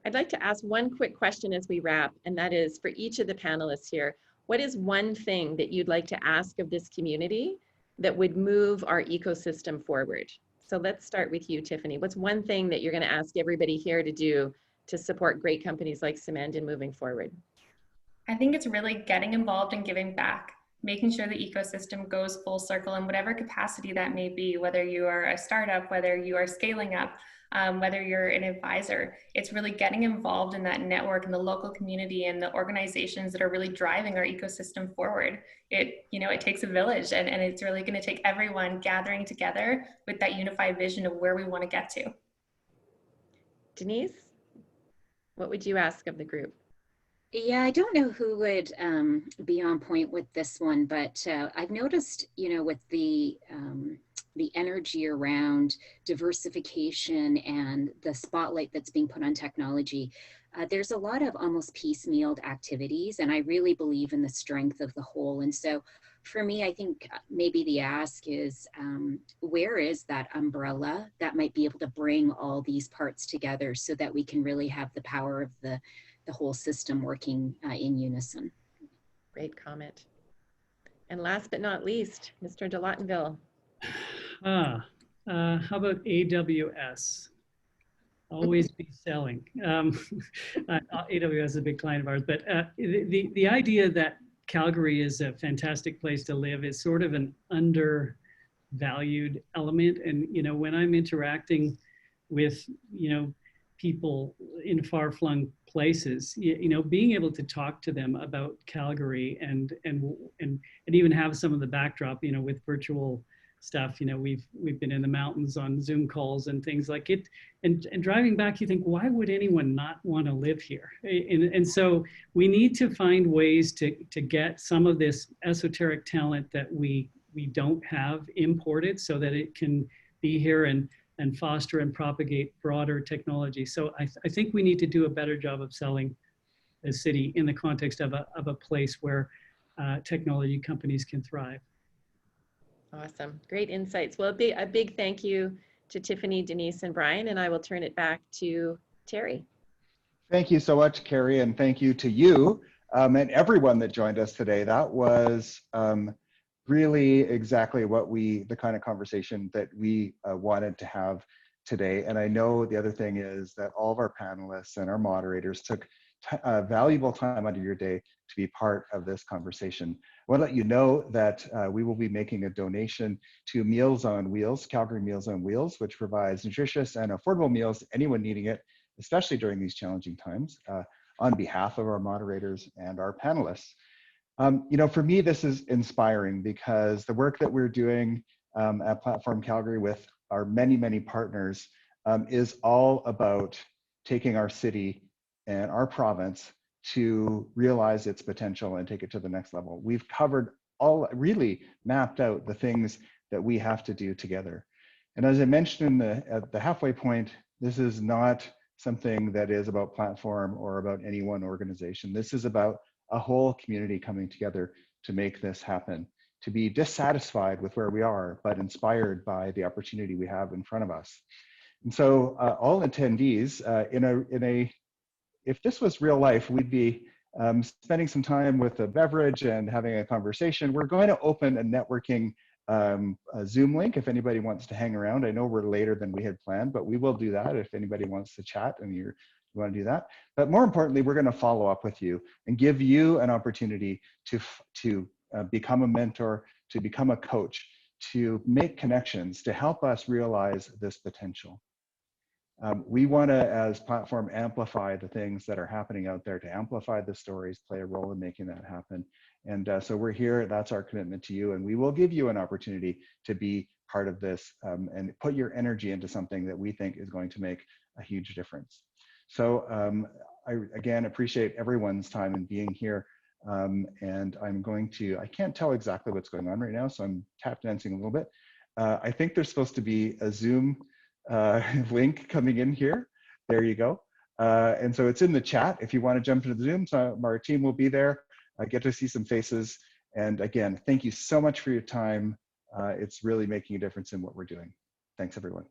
I'd like to ask one quick question as we wrap, and that is for each of the panelists here. What is one thing that you'd like to ask of this community that would move our ecosystem forward? So let's start with you, Tiffany. What's one thing that you're going to ask everybody here to do to support great companies like Symend in moving forward? I think it's really getting involved and giving back, making sure the ecosystem goes full circle in whatever capacity that may be, whether you are a startup, whether you are scaling up, whether you're an advisor. It's really getting involved in that network and the local community and the organizations that are really driving our ecosystem forward. It takes a village, and it's really going to take everyone gathering together with that unified vision of where we want to get to. Denise, what would you ask of the group? Yeah, I don't know who would be on point with this one, but I've noticed, with the energy around diversification and the spotlight that's being put on technology, there's a lot of almost piecemealed activities, and I really believe in the strength of the whole. And so for me, I think maybe the ask is, where is that umbrella that might be able to bring all these parts together so that we can really have the power of the whole system working in unison? Great comment. And last but not least, Mr. de Lottinville. How about AWS? Always be selling. AWS is a big client of ours, but the idea that Calgary is a fantastic place to live is sort of an valued element. And, you know, when I'm interacting with, you know, people in far-flung places, you know, being able to talk to them about Calgary and even have some of the backdrop, you know, with virtual stuff, you know, we've been in the mountains on Zoom calls and things like it, and driving back, you think, why would anyone not want to live here? And so we need to find ways to get some of this esoteric talent that we don't have imported, so that it can be here and foster and propagate broader technology. So I think we need to do a better job of selling the city in the context of a place where technology companies can thrive. Awesome, great insights. Well, a big thank you to Tiffany, Denise, and Bryan, and I will turn it back to Terry. Thank you so much, Carrie, and thank you to you and everyone that joined us today. That was really exactly what the kind of conversation that we wanted to have today. And I know the other thing is that all of our panelists and our moderators took valuable time out of your day to be part of this conversation. I want to let you know that we will be making a donation to Meals on Wheels, Calgary Meals on Wheels, which provides nutritious and affordable meals to anyone needing it, especially during these challenging times, on behalf of our moderators and our panelists. You know, for me, this is inspiring because the work that we're doing at Platform Calgary with our many, many partners is all about taking our city and our province to realize its potential and take it to the next level. We've covered really mapped out the things that we have to do together. And as I mentioned at the halfway point, this is not something that is about platform or about any one organization. This is about a whole community coming together to make this happen, to be dissatisfied with where we are, but inspired by the opportunity we have in front of us. And so all attendees, if this was real life, we'd be spending some time with a beverage and having a conversation. We're going to open a networking a Zoom link if anybody wants to hang around. I know we're later than we had planned, but we will do that if anybody wants to chat and you want to do that. But more importantly, we're going to follow up with you and give you an opportunity to become a mentor, to become a coach, to make connections, to help us realize this potential. We want to, as Platform, amplify the things that are happening out there, to amplify the stories, play a role in making that happen. And so we're here, that's our commitment to you, and we will give you an opportunity to be part of this and put your energy into something that we think is going to make a huge difference. So I again appreciate everyone's time in being here. And I can't tell exactly what's going on right now, so I'm tap dancing a little bit. I think there's supposed to be a Zoom link coming in here. There you go. And so it's in the chat if you want to jump into the Zoom. So our team will be there. I get to see some faces. And again, thank you so much for your time. It's really making a difference in what we're doing. Thanks, everyone.